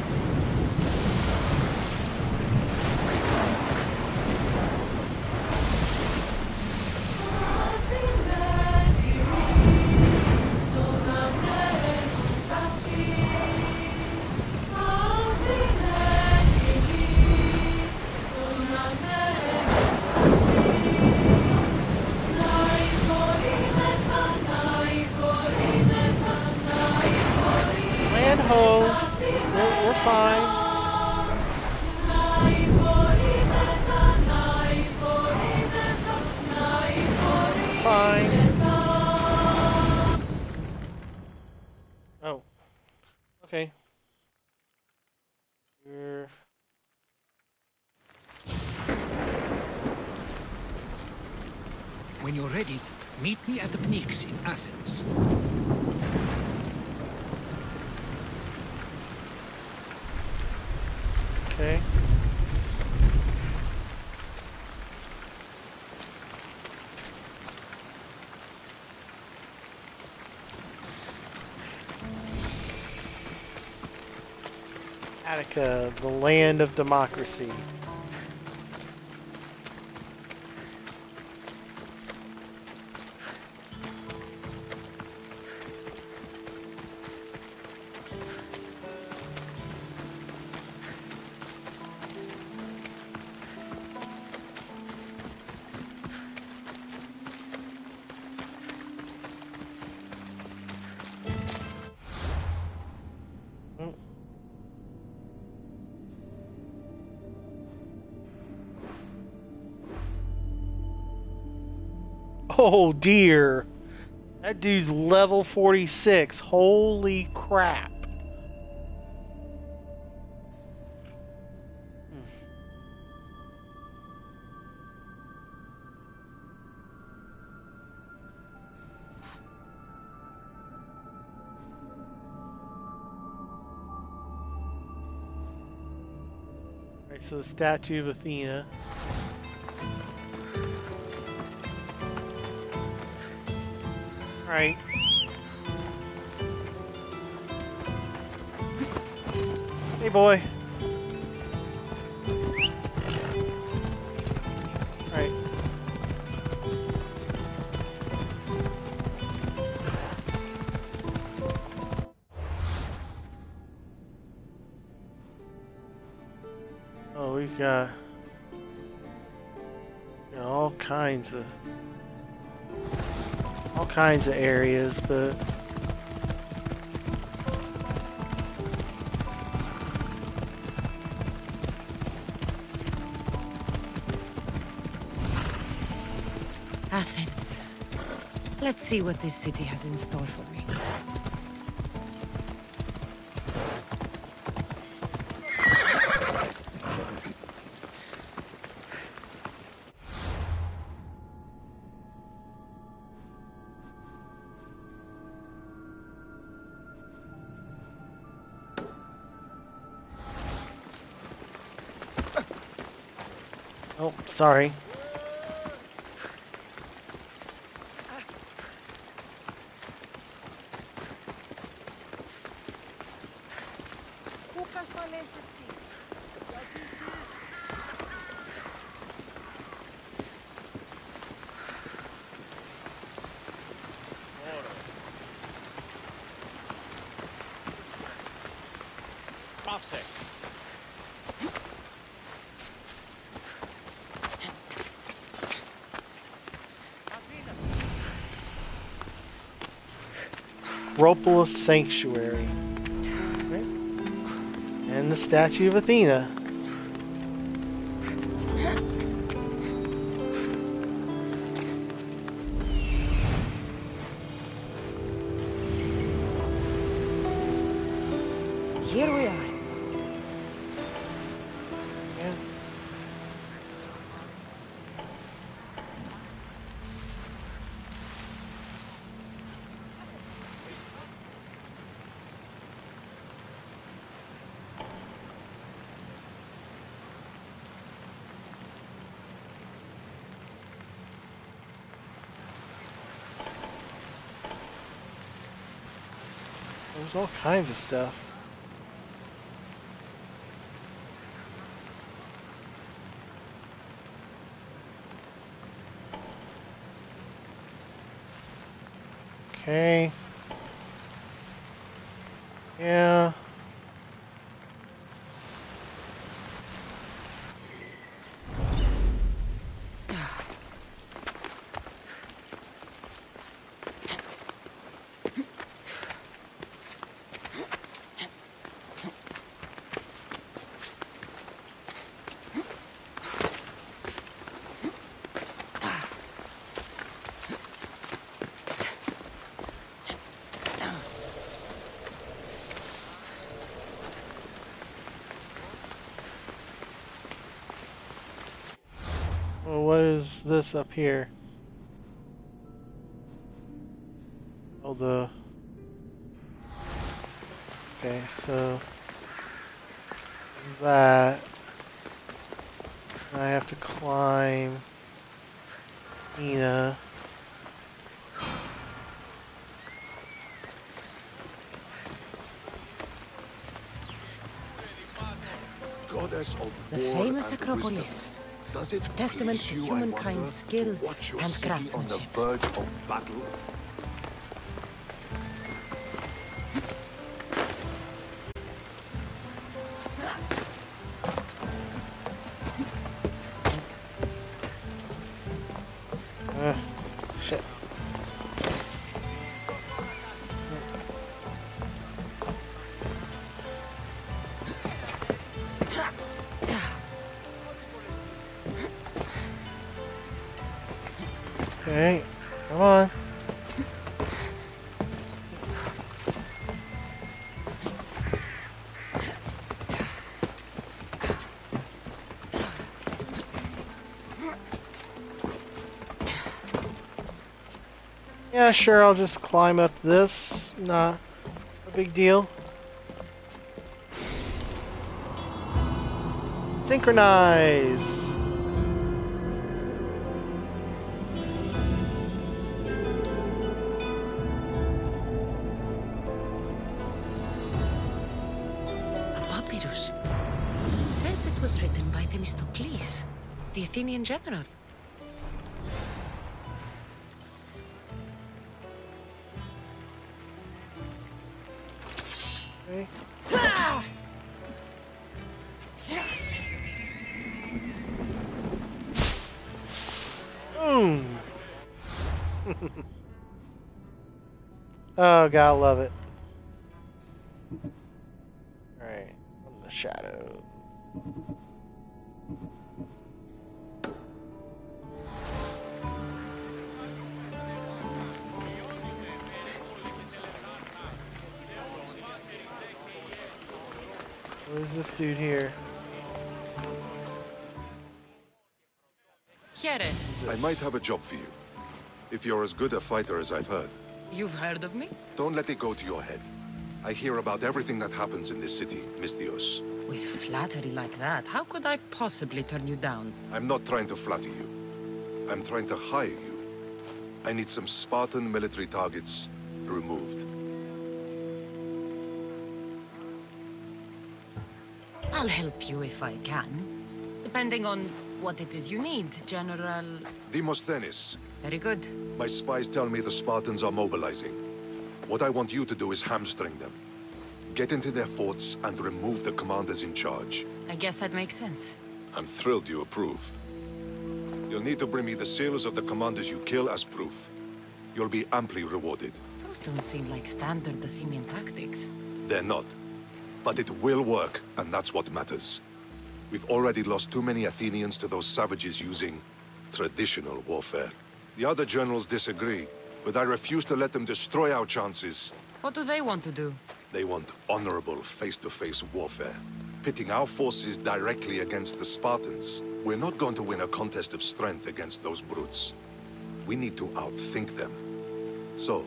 When you're ready, meet me at the Pnyx in Athens. Okay. Attica, the land of democracy. Oh dear. That dude's level 46. Holy crap. Alright, so the statue of Athena. Right. Hey, boy. Right. Oh, we've got all kinds of areas, but Athens. Let's see what this city has in store for me. oh, sorry. Acropolis Sanctuary. Right. And the statue of Athena. Here we are. Yeah. There's all kinds of stuff. Okay. Yeah. Well, what is this up here? Oh, the... Okay, so... Is that... I have to climb... Nina... Goddess of The war famous and Acropolis. wisdom. Does it Testament please to you, humankind's I wonder, skill to watch your and city on the craftsmanship. verge of battle? Shit. Okay, come on. Yeah, sure, I'll just climb up this. Not a big deal. Synchronize! A papyrus. Says it was written by Themistocles, the Athenian general. Okay. Boom! Oh, gotta love it. Alright, from the shadow. Where's this dude here? I might have a job for you. If you're as good a fighter as I've heard. You've heard of me? Don't let it go to your head. I hear about everything that happens in this city, Misthios. With flattery like that, how could I possibly turn you down? I'm not trying to flatter you. I'm trying to hire you. I need some Spartan military targets removed. I'll help you if I can. Depending on what it is you need, General... Demosthenes. Very good. My spies tell me the Spartans are mobilizing. What I want you to do is hamstring them. Get into their forts and remove the commanders in charge. I guess that makes sense. I'm thrilled you approve. You'll need to bring me the seals of the commanders you kill as proof. You'll be amply rewarded. Those don't seem like standard Athenian tactics. They're not. But it will work, and that's what matters. We've already lost too many Athenians to those savages using traditional warfare. The other generals disagree, but I refuse to let them destroy our chances. What do they want to do? They want honorable face-to-face warfare, pitting our forces directly against the Spartans. We're not going to win a contest of strength against those brutes. We need to outthink them. So,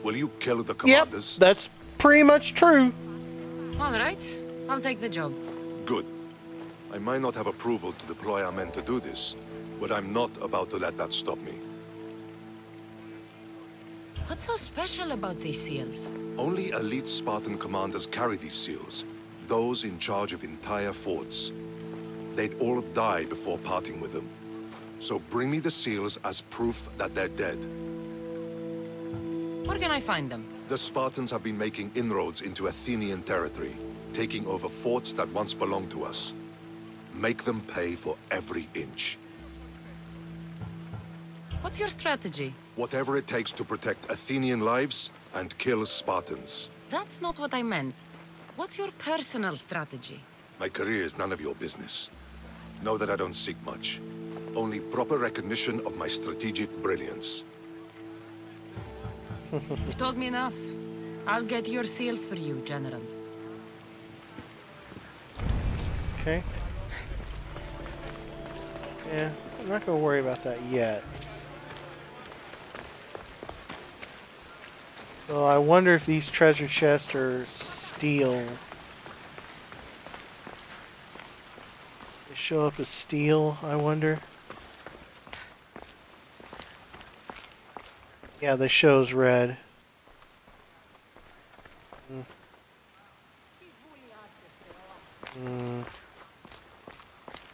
will you kill the commanders? Yep, that's pretty much true. All right, I'll take the job. Good. I might not have approval to deploy our men to do this, but I'm not about to let that stop me. What's so special about these seals? Only elite Spartan commanders carry these seals, those in charge of entire forts. They'd all die before parting with them. So bring me the seals as proof that they're dead. Where can I find them? The Spartans have been making inroads into Athenian territory, taking over forts that once belonged to us. Make them pay for every inch. What's your strategy? Whatever it takes to protect Athenian lives and kill Spartans. That's not what I meant. What's your personal strategy? My career is none of your business. Know that I don't seek much. Only proper recognition of my strategic brilliance. You've told me enough. I'll get your seals for you, General. Okay. Yeah, I'm not gonna worry about that yet. So I wonder if these treasure chests are steel. They show up as steel, I wonder. Yeah, they show as red.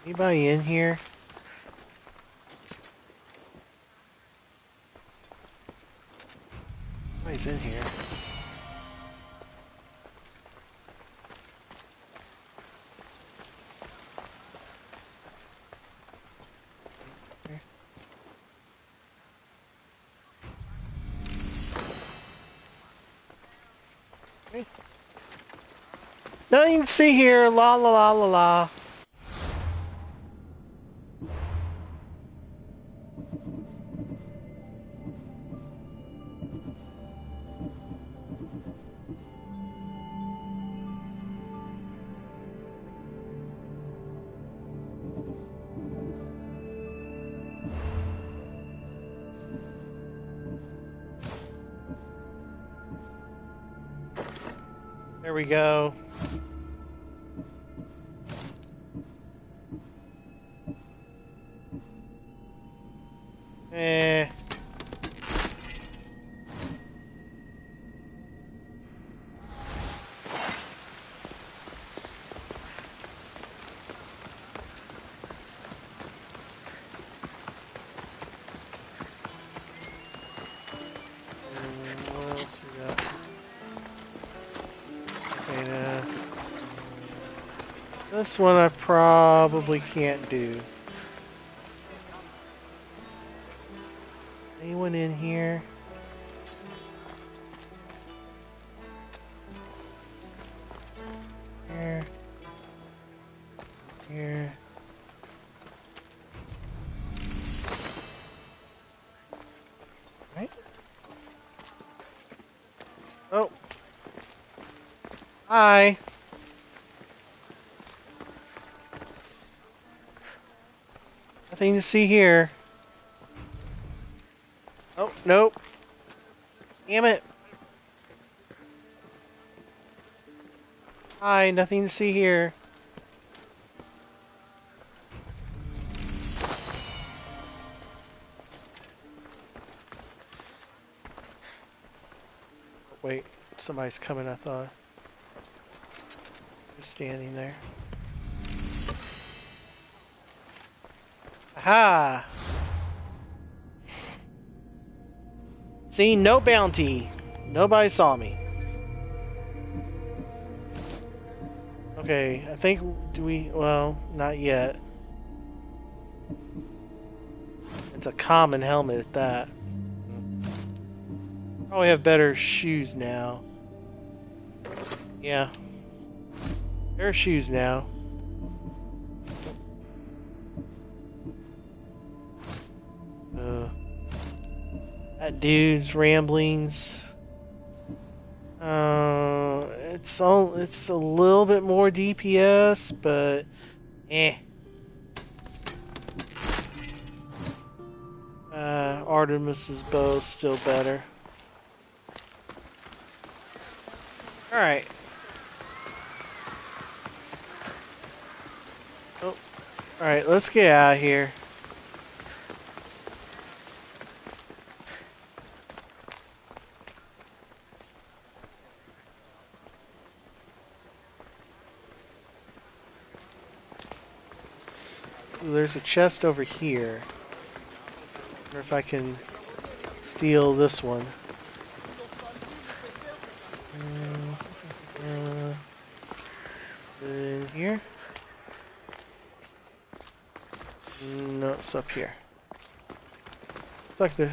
Anybody in here? Nobody's in here. Okay. Nothing to see here. La la la la la. There we go. What else we got? Okay, this one I probably can't do. Anyone in here? Here. Here. Right? Oh. Hi. Nothing to see here. Oh, nope. Damn it. Hi, nothing to see here. Wait, somebody's coming, I thought. Just standing there. Aha! See, no bounty. Nobody saw me. Okay, I think, do we, well, not yet. It's a common helmet at that. Probably have better shoes now. Yeah. Pair of shoes now. That dude's ramblings. It's a little bit more DPS, but eh. Artemis's bow is still better. All right. Oh, all right. Let's get out of here. Ooh, there's a chest over here. I wonder if I can steal this one. In here? No, it's up here. It's like the...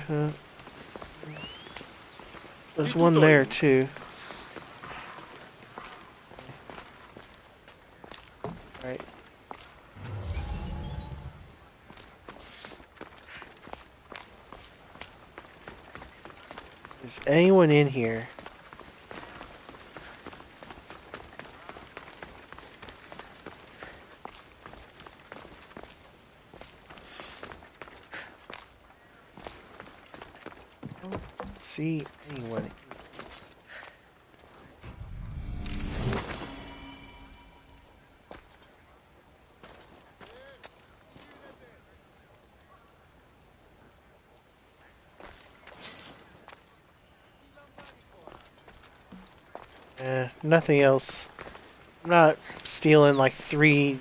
there's one there too. Right. Is anyone in here? I don't see anyone. Nothing else. I'm not stealing like three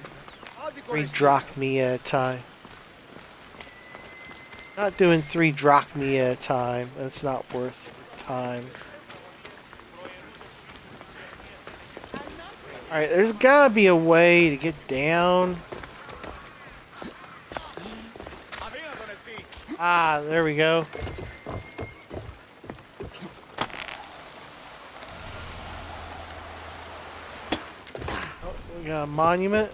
drachmi at a time. Not doing 3 drachmi at a time. That's not worth time. Alright, there's gotta be a way to get down. Ah, there we go. Oh, we got a monument.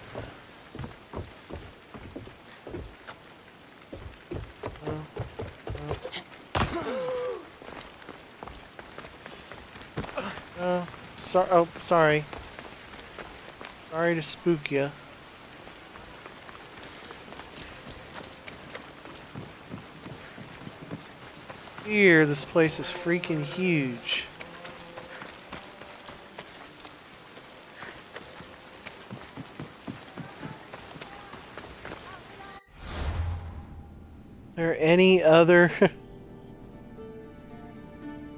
Oh, sorry. Sorry to spook you. Here, this place is freaking huge. Are there any other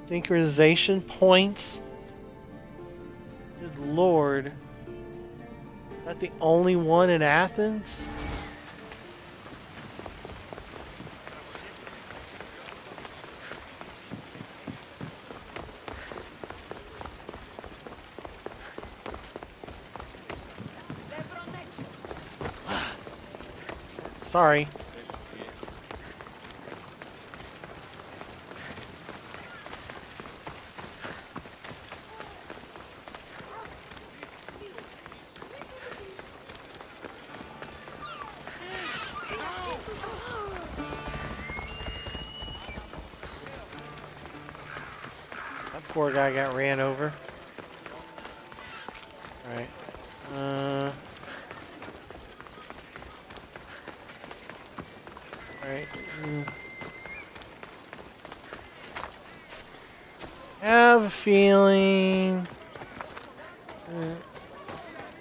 synchronization points? Good lord. Is that the only one in Athens? Sorry. That poor guy got ran over. Alright. Alright. I have a feeling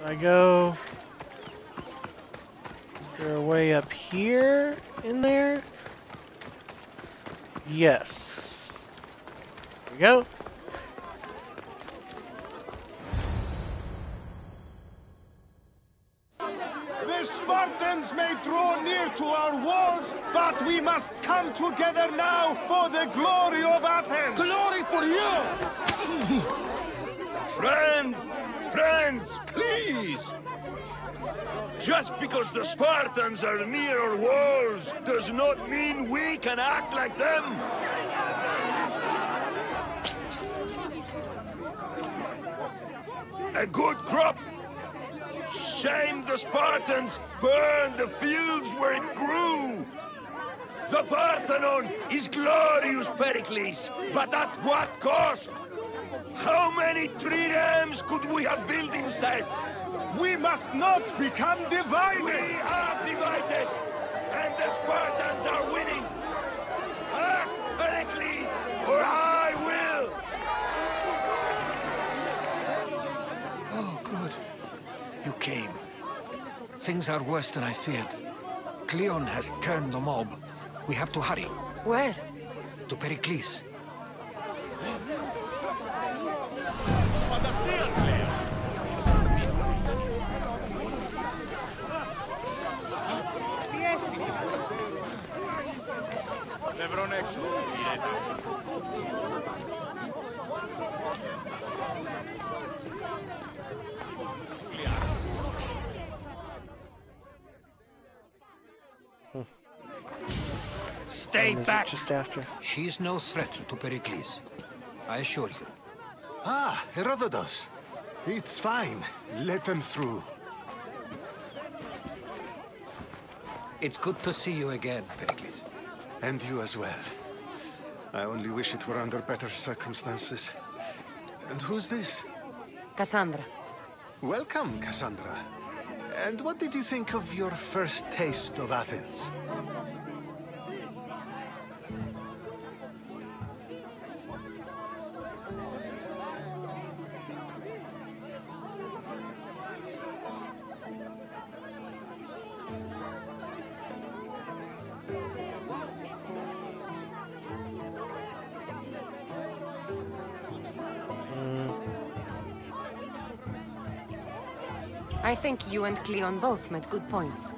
I go. Is there a way up here in there? Yes. There we go. The Spartans may draw near to our walls, but we must come together now for the glory of Athens! Glory for you! Friends, please! Just because the Spartans are near our walls does not mean we can act like them! A good crop! Shame the Spartans burned the fields where it grew! The Parthenon is glorious, Pericles, but at what cost? How many triremes could we have built instead? We must not become divided! We are divided, and the Spartans are winning! Act, Pericles, or I will! Oh, good. You came. Things are worse than I feared. Cleon has turned the mob. We have to hurry. Where? To Pericles. Stay back! Just after. She's no threat to Pericles. I assure you. Ah, Herodotus. It's fine. Let them through. It's good to see you again, Pericles. And you as well. I only wish it were under better circumstances. And who's this? Cassandra. Welcome, Cassandra. And what did you think of your first taste of Athens? I think you and Cleon both made good points.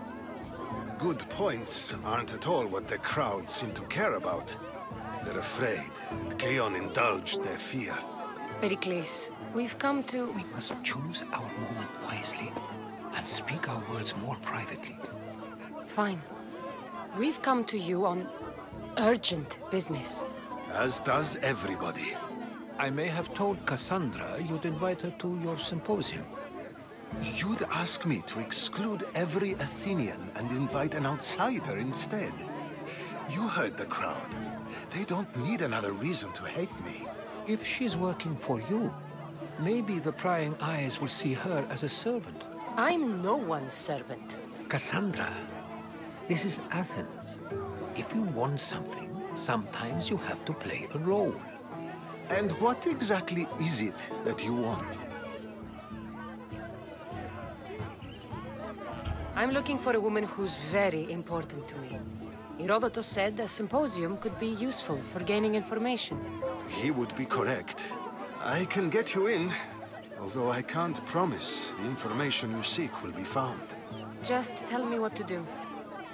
Good points aren't at all what the crowd seem to care about. They're afraid, and Cleon indulged their fear. Pericles, we've come to... We must choose our moment wisely, and speak our words more privately. Fine. We've come to you on urgent business. As does everybody. I may have told Cassandra you'd invite her to your symposium. You'd ask me to exclude every Athenian and invite an outsider instead. You heard the crowd. They don't need another reason to hate me. If she's working for you, maybe the prying eyes will see her as a servant. I'm no one's servant. Cassandra, this is Athens. If you want something, sometimes you have to play a role. And what exactly is it that you want? I'm looking for a woman who's very important to me. Herodotus said a symposium could be useful for gaining information. He would be correct. I can get you in, although I can't promise the information you seek will be found. Just tell me what to do.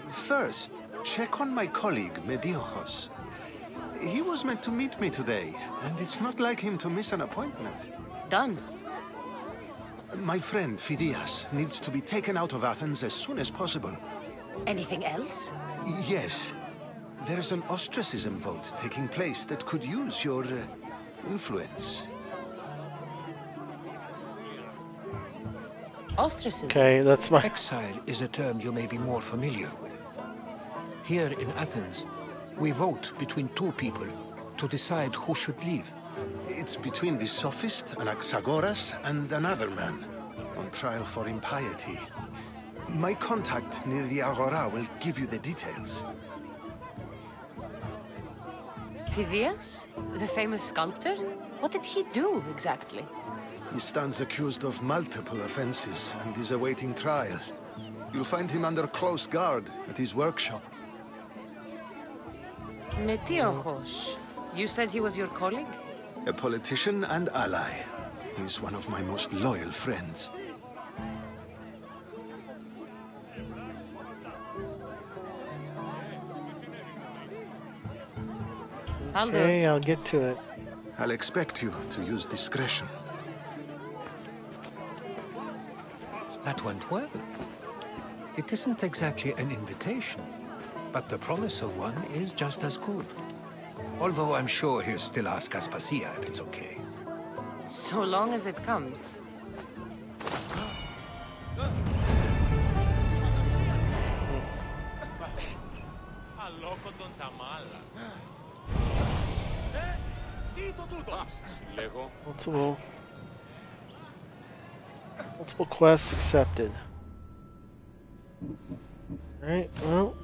First, check on my colleague, Mediochos. He was meant to meet me today, and it's not like him to miss an appointment. Done. My friend, Phidias, needs to be taken out of Athens as soon as possible. Anything else? Yes. There's an ostracism vote taking place that could use your influence. Ostracism? Okay, that's my... Exile is a term you may be more familiar with. Here in Athens, we vote between two people to decide who should leave. It's between the sophist Anaxagoras and another man, on trial for impiety. My contact near the Agora will give you the details. Phidias? The famous sculptor? What did he do, exactly? He stands accused of multiple offenses and is awaiting trial. You'll find him under close guard at his workshop. Metiochos. You said he was your colleague? A politician and ally. He's one of my most loyal friends. Okay, I'll get to it. I'll expect you to use discretion. That went well. It isn't exactly an invitation, but the promise of one is just as good. Although I'm sure he'll still ask Aspasia if it's okay. So long as it comes. Multiple quests accepted. Alright, well.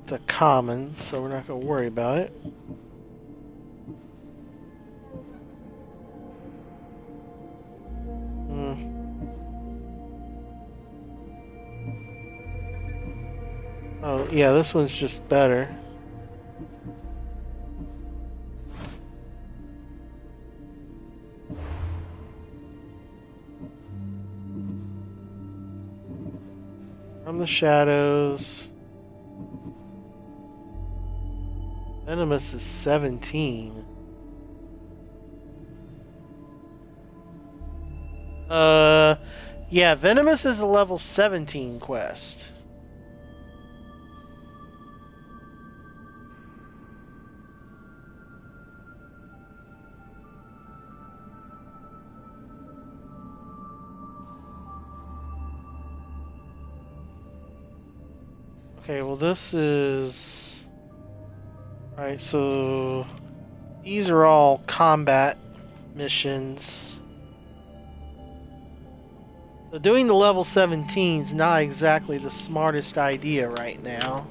It's a common, so we're not going to worry about it. Oh, yeah, this one's just better. From the shadows. Venomous is 17. Yeah, Venomous is a level 17 quest. Okay, well this is... Alright, so... These are all combat missions. So doing the level 17 is not exactly the smartest idea right now.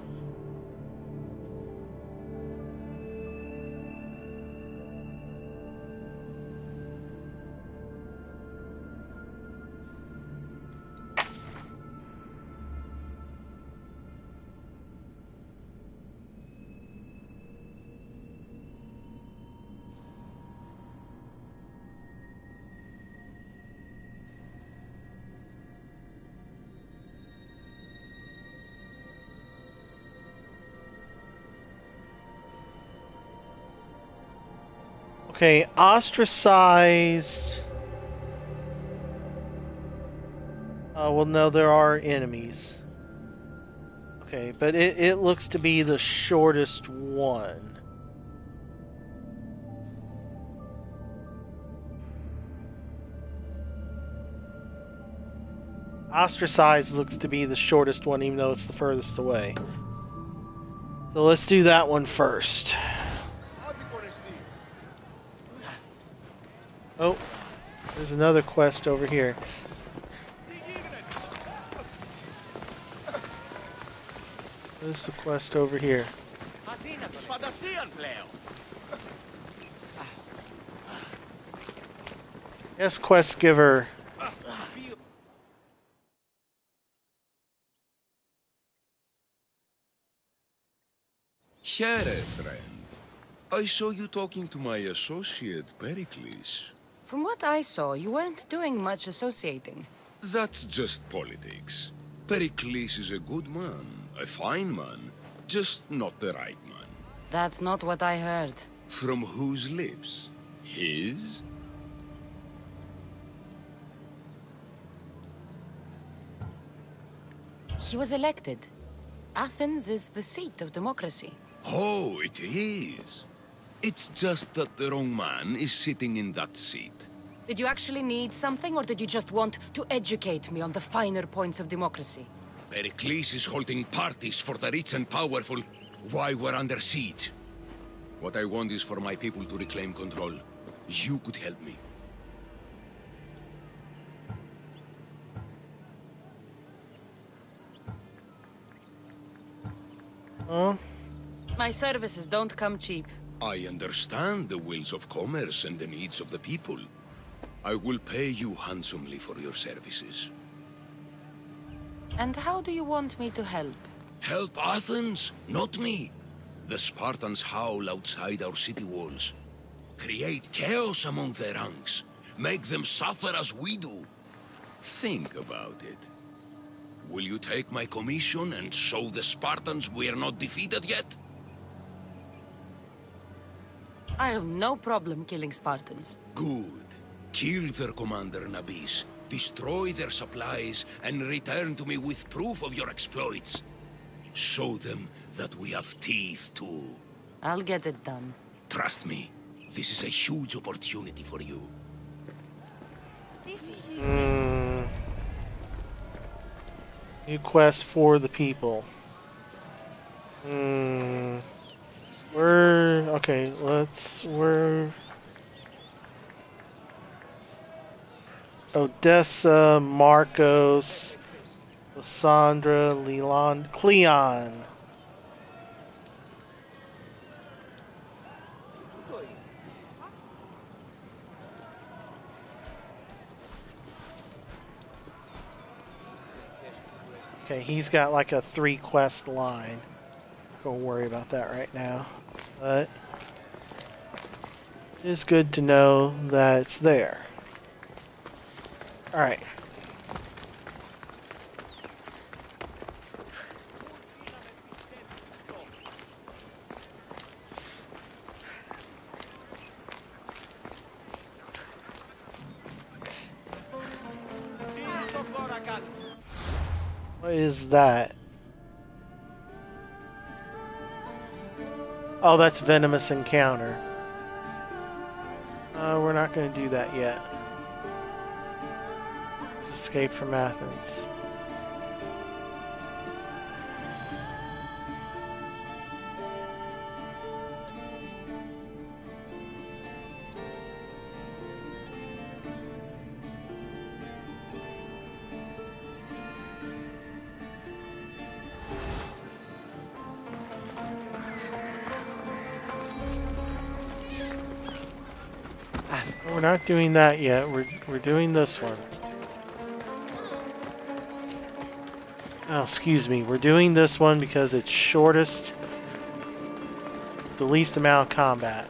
Okay, ostracized. Well, no, there are enemies. Okay, but it looks to be the shortest one. Ostracized looks to be the shortest one, even though it's the furthest away. So let's do that one first. Oh, there's another quest over here. There's the quest over here. Yes, quest giver. Here, friend. I saw you talking to my associate, Pericles. From what I saw, you weren't doing much associating. That's just politics. Pericles is a good man, a fine man, just not the right man. That's not what I heard. From whose lips? His? He was elected. Athens is the seat of democracy. Oh, it is. It's just that the wrong man is sitting in that seat. Did you actually need something, or did you just want to educate me on the finer points of democracy? Pericles is holding parties for the rich and powerful while we're under siege. What I want is for my people to reclaim control. You could help me. Huh? My services don't come cheap. I understand the wills of commerce and the needs of the people. I will pay you handsomely for your services. And how do you want me to help? Help Athens, not me. The Spartans howl outside our city walls. Create chaos among their ranks. Make them suffer as we do. Think about it. Will you take my commission and show the Spartans we are not defeated yet? I have no problem killing Spartans. Good. Kill their commander Nabis, destroy their supplies, and return to me with proof of your exploits. Show them that we have teeth too. I'll get it done. Trust me, this is a huge opportunity for you. New quest for the people. We're Odessa, Marcos, Lysandra, Cleon. Okay, he's got like a 3 quest line. Don't worry about that right now. But it's good to know that it's there. Alright. What is that? Oh, that's Venomous Encounter. We're not going to do that yet. Escape from Athens. We're not doing that yet. We're doing this one. Oh, excuse me. We're doing this one because it's shortest, the least amount of combat.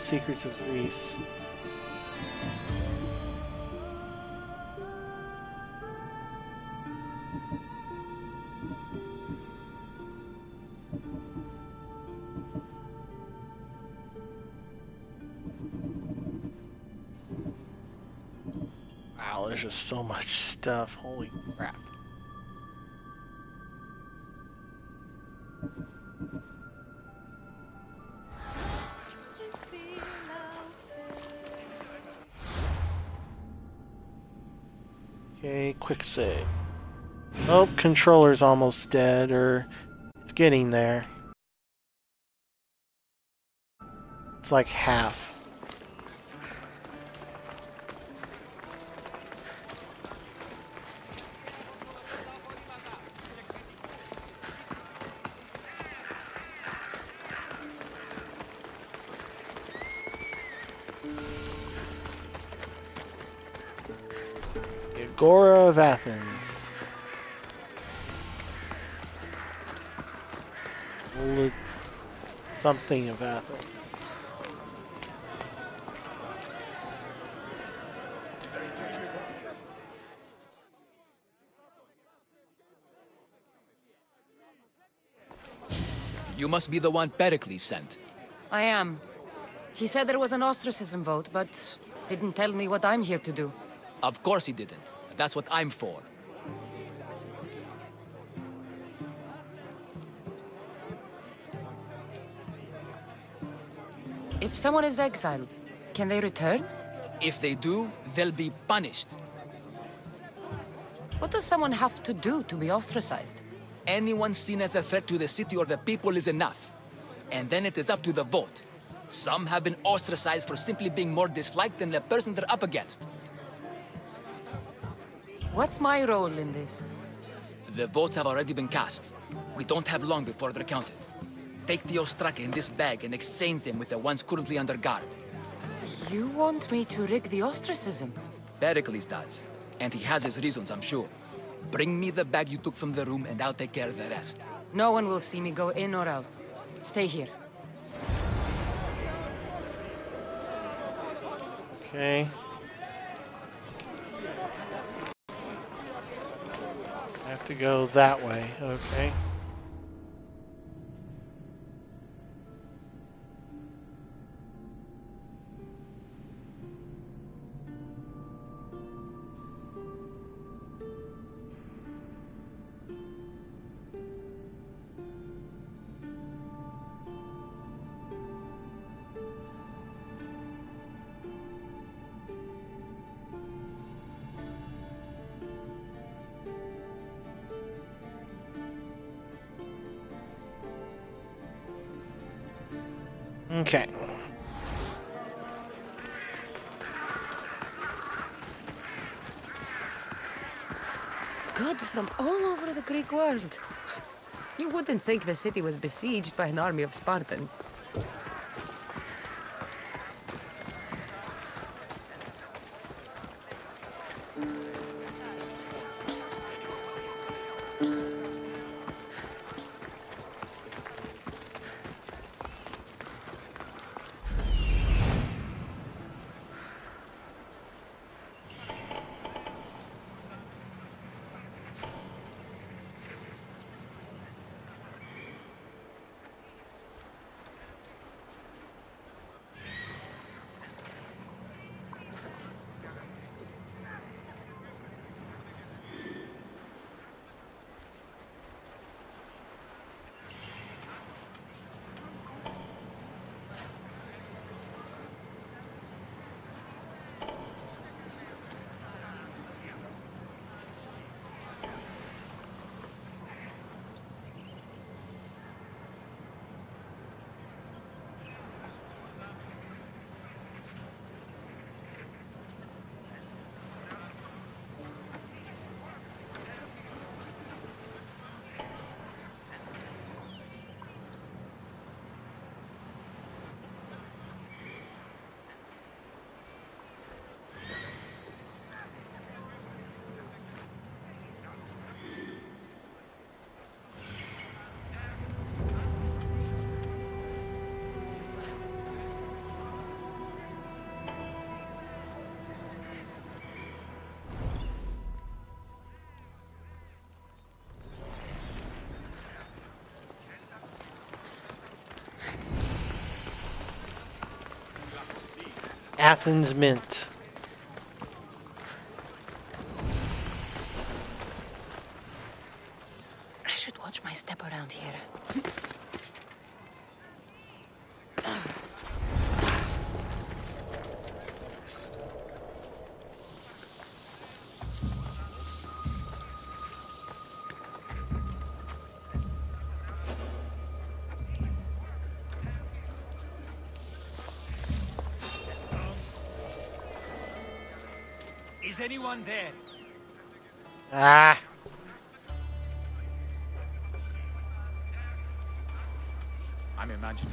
secrets of Greece. Wow, there's just so much stuff. Holy crap. Okay, quick save. Oh, controller's almost dead, or it's getting there. It's like half. Agora of Athens. Something of Athens. You must be the one Pericles sent. I am. He said there was an ostracism vote, but didn't tell me what I'm here to do. Of course he didn't. That's what I'm for. If someone is exiled, can they return? If they do, they'll be punished. What does someone have to do to be ostracized? Anyone seen as a threat to the city or the people is enough. And then it is up to the vote. Some have been ostracized for simply being more disliked than the person they're up against. What's my role in this? The votes have already been cast. We don't have long before they're counted. Take the Ostraka in this bag and exchange them with the ones currently under guard. You want me to rig the ostracism? Pericles does. And he has his reasons, I'm sure. Bring me the bag you took from the room and I'll take care of the rest. No one will see me go in or out. Stay here. Okay. I have to go that way, okay. Okay. Goods from all over the Greek world. You wouldn't think the city was besieged by an army of Spartans. Athens Mint. I should watch my step around here. Is anyone there? Ah. I'm imagining.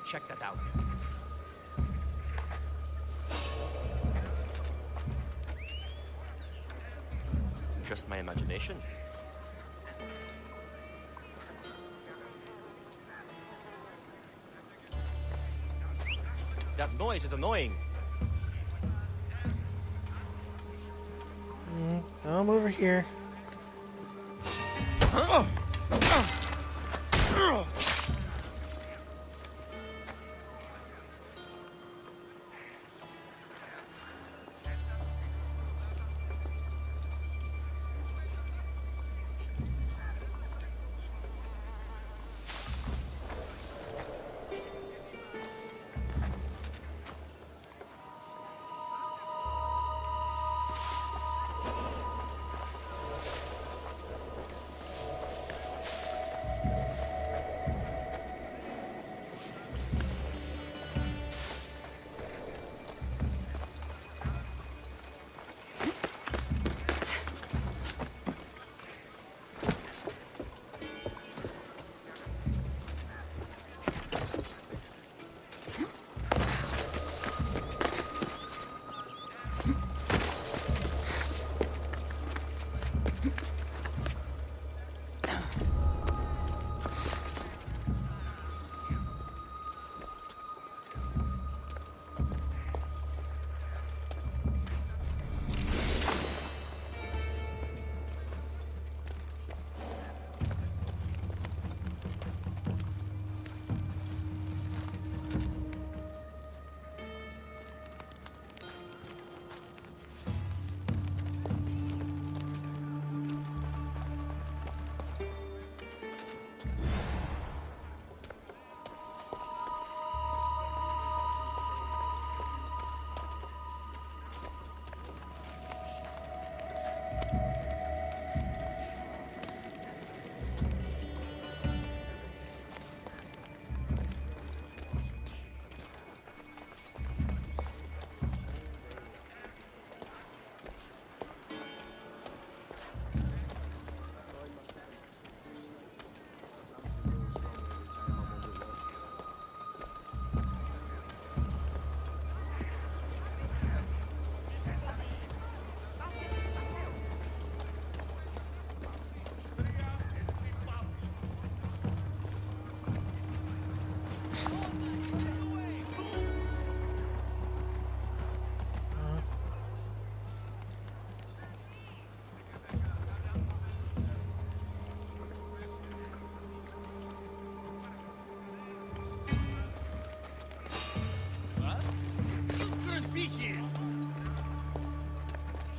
Check that out. Just my imagination. That noise is annoying. Come over here.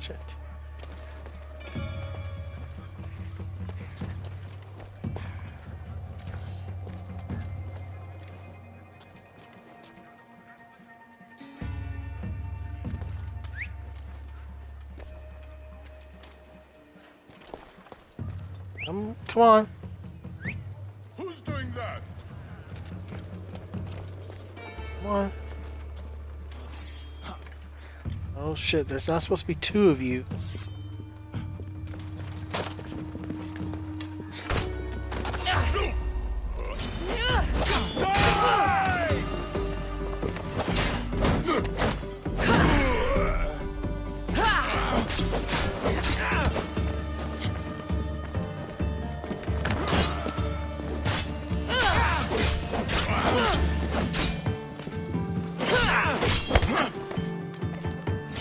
Shit. Come on. Who's doing that? Come on. Oh shit, there's not supposed to be two of you.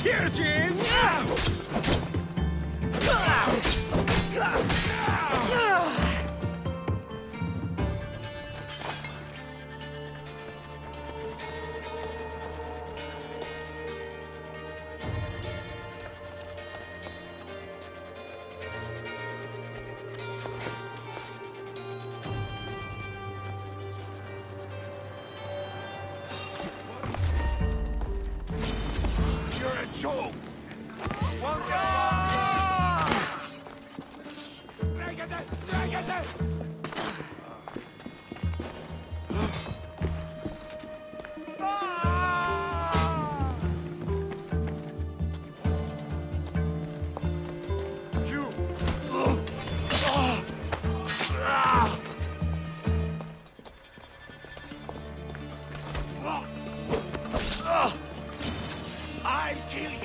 Here she is! You're a joke! I'll kill you!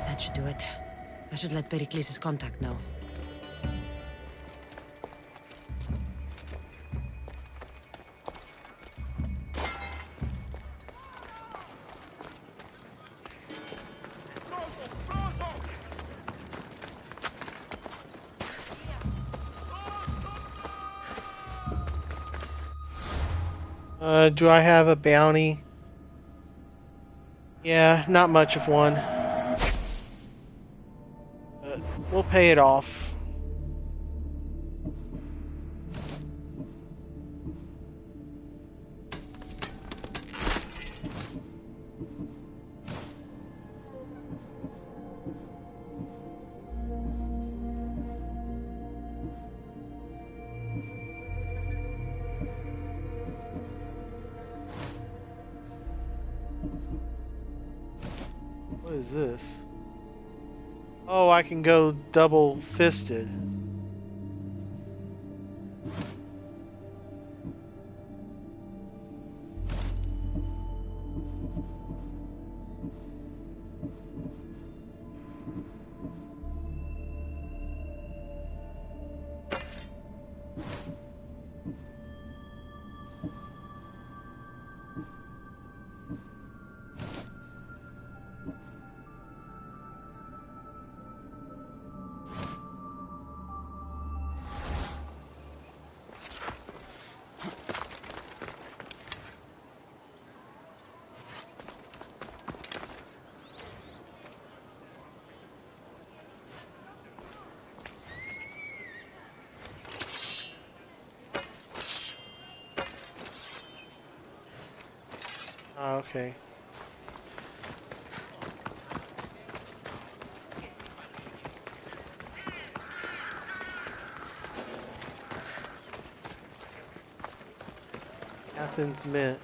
That should do it. I should let Pericles' contact know. Do I have a bounty? Yeah, not much of one. We'll pay it off. What is this? Oh, I can go double-fisted. Oh, okay. Athens Mint.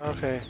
Okay.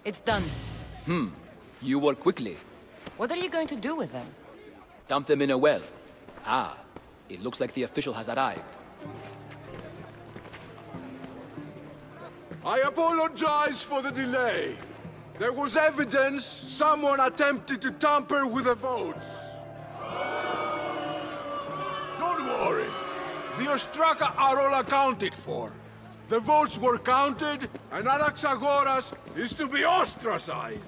It's done. You work quickly. What are you going to do with them? Dump them in a well. Ah, it looks like the official has arrived. I apologize for the delay. There was evidence someone attempted to tamper with the votes. Don't worry. The Ostraka are all accounted for. The votes were counted, and Anaxagoras is to be ostracized.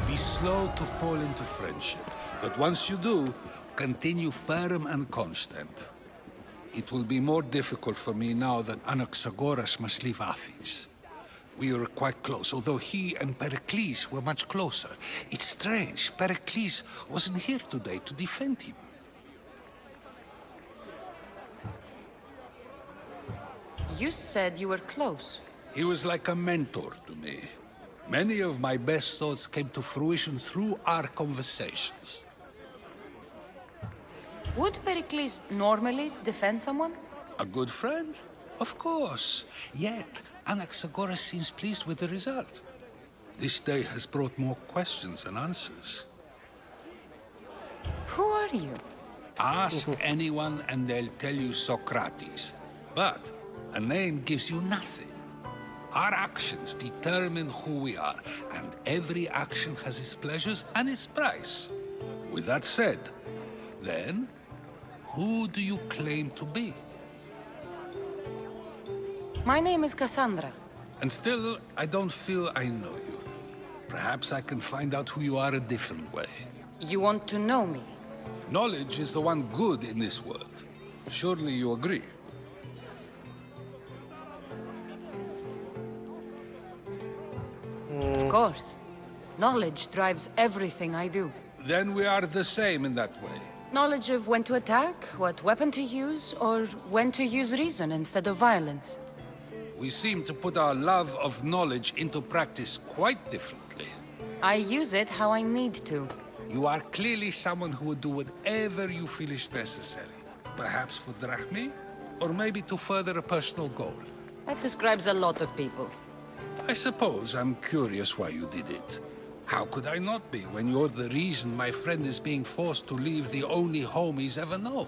Be slow to fall into friendship, but once you do, continue firm and constant. It will be more difficult for me now that Anaxagoras must leave Athens. We were quite close, although he and Pericles were much closer. It's strange, Pericles wasn't here today to defend him. You said you were close. He was like a mentor to me. Many of my best thoughts came to fruition through our conversations. Would Pericles normally defend someone? A good friend? Of course. Yet, Anaxagoras seems pleased with the result. This day has brought more questions than answers. Who are you? Ask anyone and they'll tell you Socrates. But a name gives you nothing. Our actions determine who we are, and every action has its pleasures and its price. With that said, then, who do you claim to be? My name is Cassandra. And still, I don't feel I know you. Perhaps I can find out who you are a different way. You want to know me? Knowledge is the one good in this world. Surely you agree? Of course. Knowledge drives everything I do. Then we are the same in that way. Knowledge of when to attack, what weapon to use, or when to use reason instead of violence. We seem to put our love of knowledge into practice quite differently. I use it how I need to. You are clearly someone who would do whatever you feel is necessary. Perhaps for drachmi, or maybe to further a personal goal. That describes a lot of people. I suppose I'm curious why you did it. How could I not be when you're the reason my friend is being forced to leave the only home he's ever known?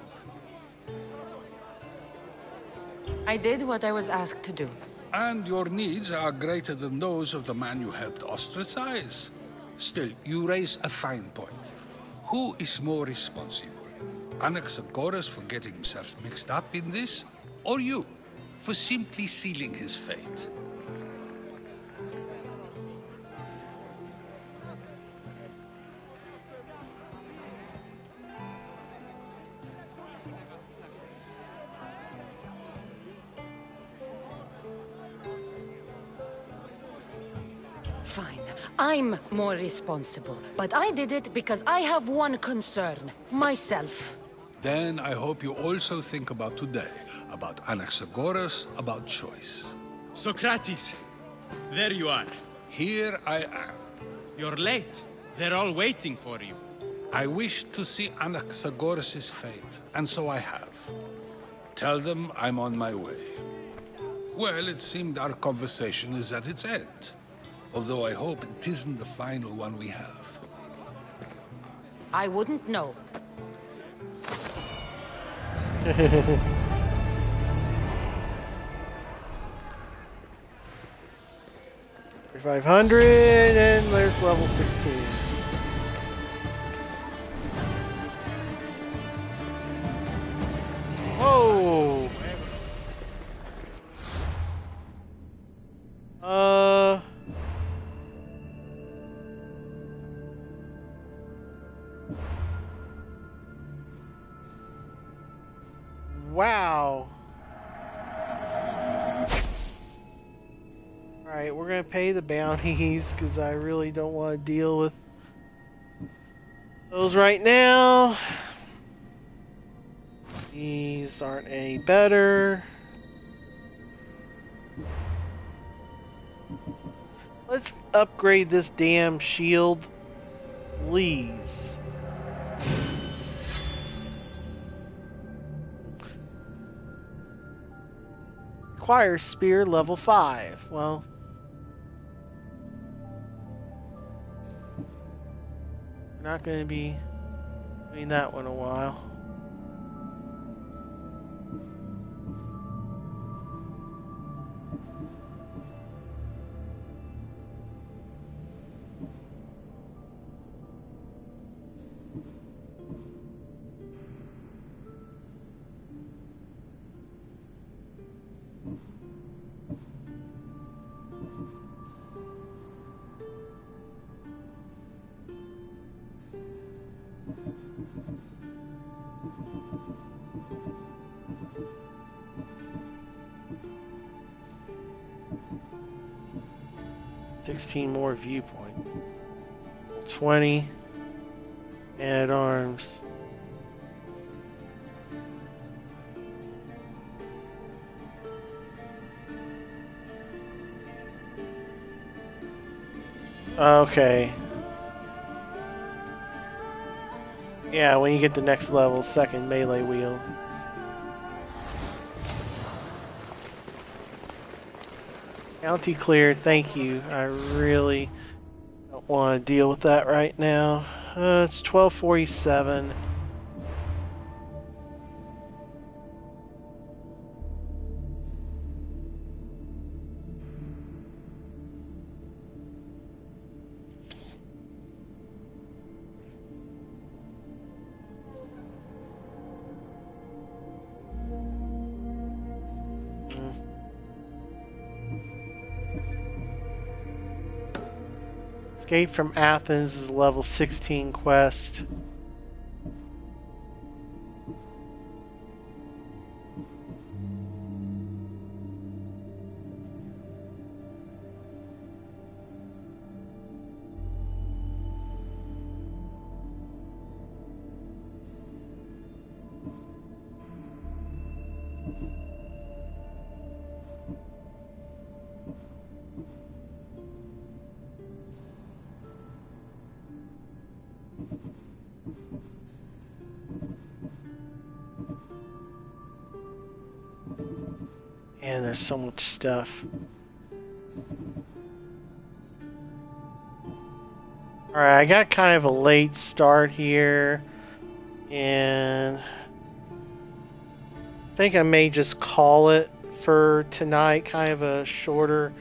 I did what I was asked to do. And your needs are greater than those of the man you helped ostracize. Still, you raise a fine point. Who is more responsible? Anaxagoras for getting himself mixed up in this? Or you, for simply sealing his fate? Fine. I'm more responsible. But I did it because I have one concern. Myself. Then I hope you also think about today. About Anaxagoras, about choice. Socrates! There you are. Here I am. You're late. They're all waiting for you. I wish to see Anaxagoras' fate, and so I have. Tell them I'm on my way. Well, it seemed our conversation is at its end. Although I hope it isn't the final one we have. I wouldn't know. 500, and there's level 16. Whoa! Wow. Alright, we're gonna pay the bounties because I really don't want to deal with those right now. These aren't any better. Let's upgrade this damn shield, please. Requires spear level 5. Well, we're not going to be doing that one a while. More viewpoint. 20 at arms. Okay. Yeah, when you get the next level, second melee wheel. Bounty cleared, thank you. I really don't want to deal with that right now. It's 1247. Escape from Athens is a level 16 quest. And there's so much stuff. Alright, I got kind of a late start here. And I think I may just call it for tonight. Kind of a shorter,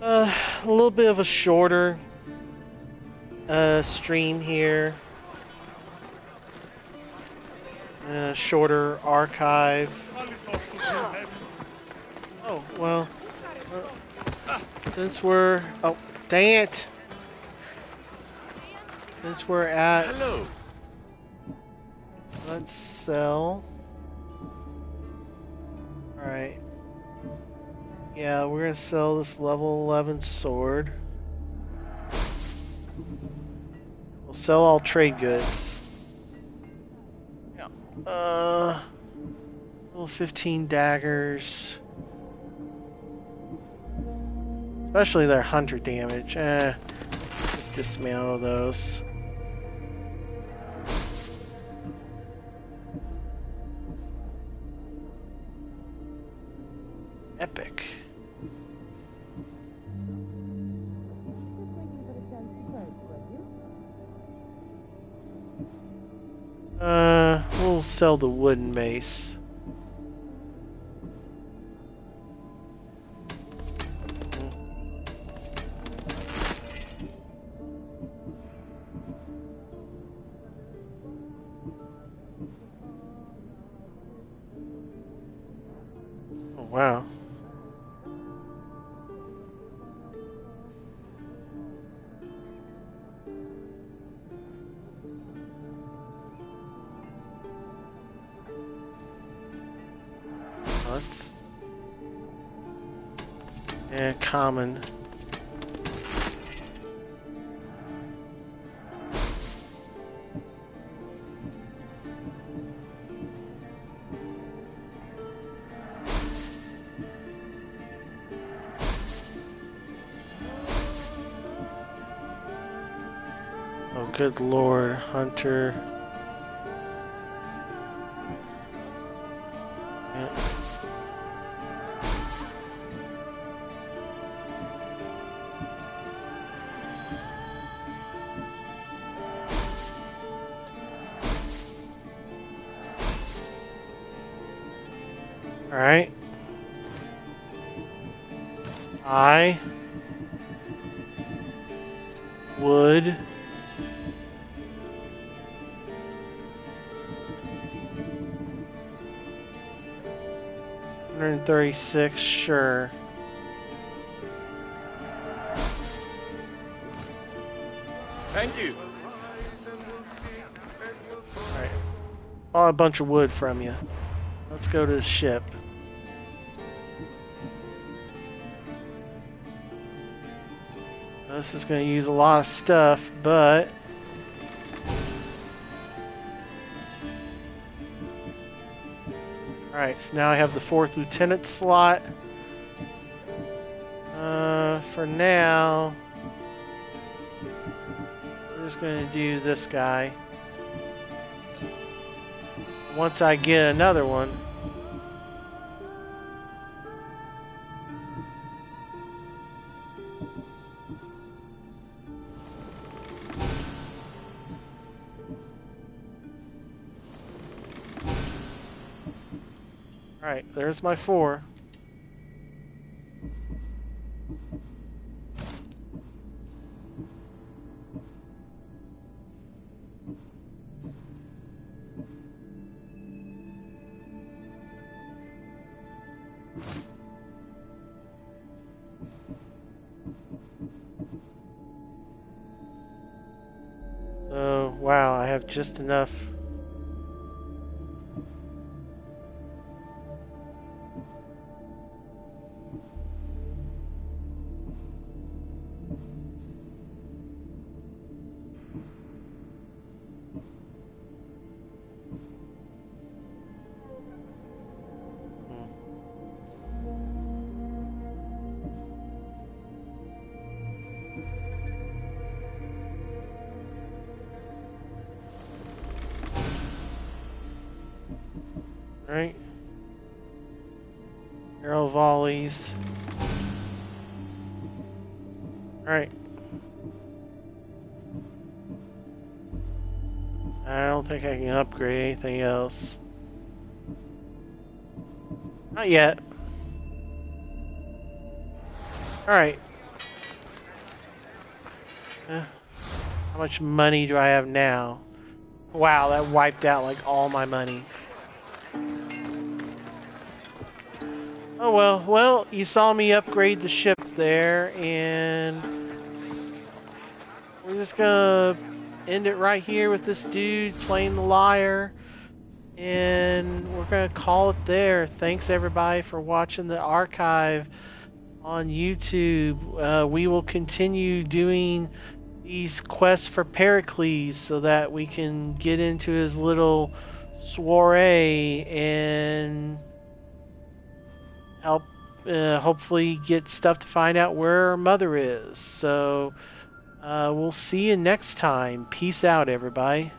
a little bit of a shorter stream here. Shorter archive. Oh, well, since we're, oh, dang it. Since we're at, hello. Let's sell. Alright. Yeah, we're gonna sell this level 11 sword. We'll sell all trade goods. Yeah. Level 15 daggers. Especially their hunter damage. Let's dismantle those. Epic. We'll sell the wooden mace. wow. Let's... Yeah, common. Oh, good lord, Hunter. Yeah. All right. I would $136, sure. Thank you. Alright. Bought a bunch of wood from you. Let's go to the ship. This is going to use a lot of stuff, but alright, so now I have the 4th lieutenant slot. For now, we're just going to do this guy. Once I get another one, alright, there's my 4. So, wow, I have just enough. Right? Arrow volleys. Alright. I don't think I can upgrade anything else. Not yet. Alright. How much money do I have now? Wow, that wiped out like all my money. Oh well, well, you saw me upgrade the ship there, and we're just gonna end it right here with this dude playing the lyre, and we're gonna call it there. Thanks everybody for watching the archive on YouTube. We will continue doing these quests for Pericles so that we can get into his little soiree and help hopefully get stuff to find out where her mother is. So we'll see you next time. Peace out, everybody.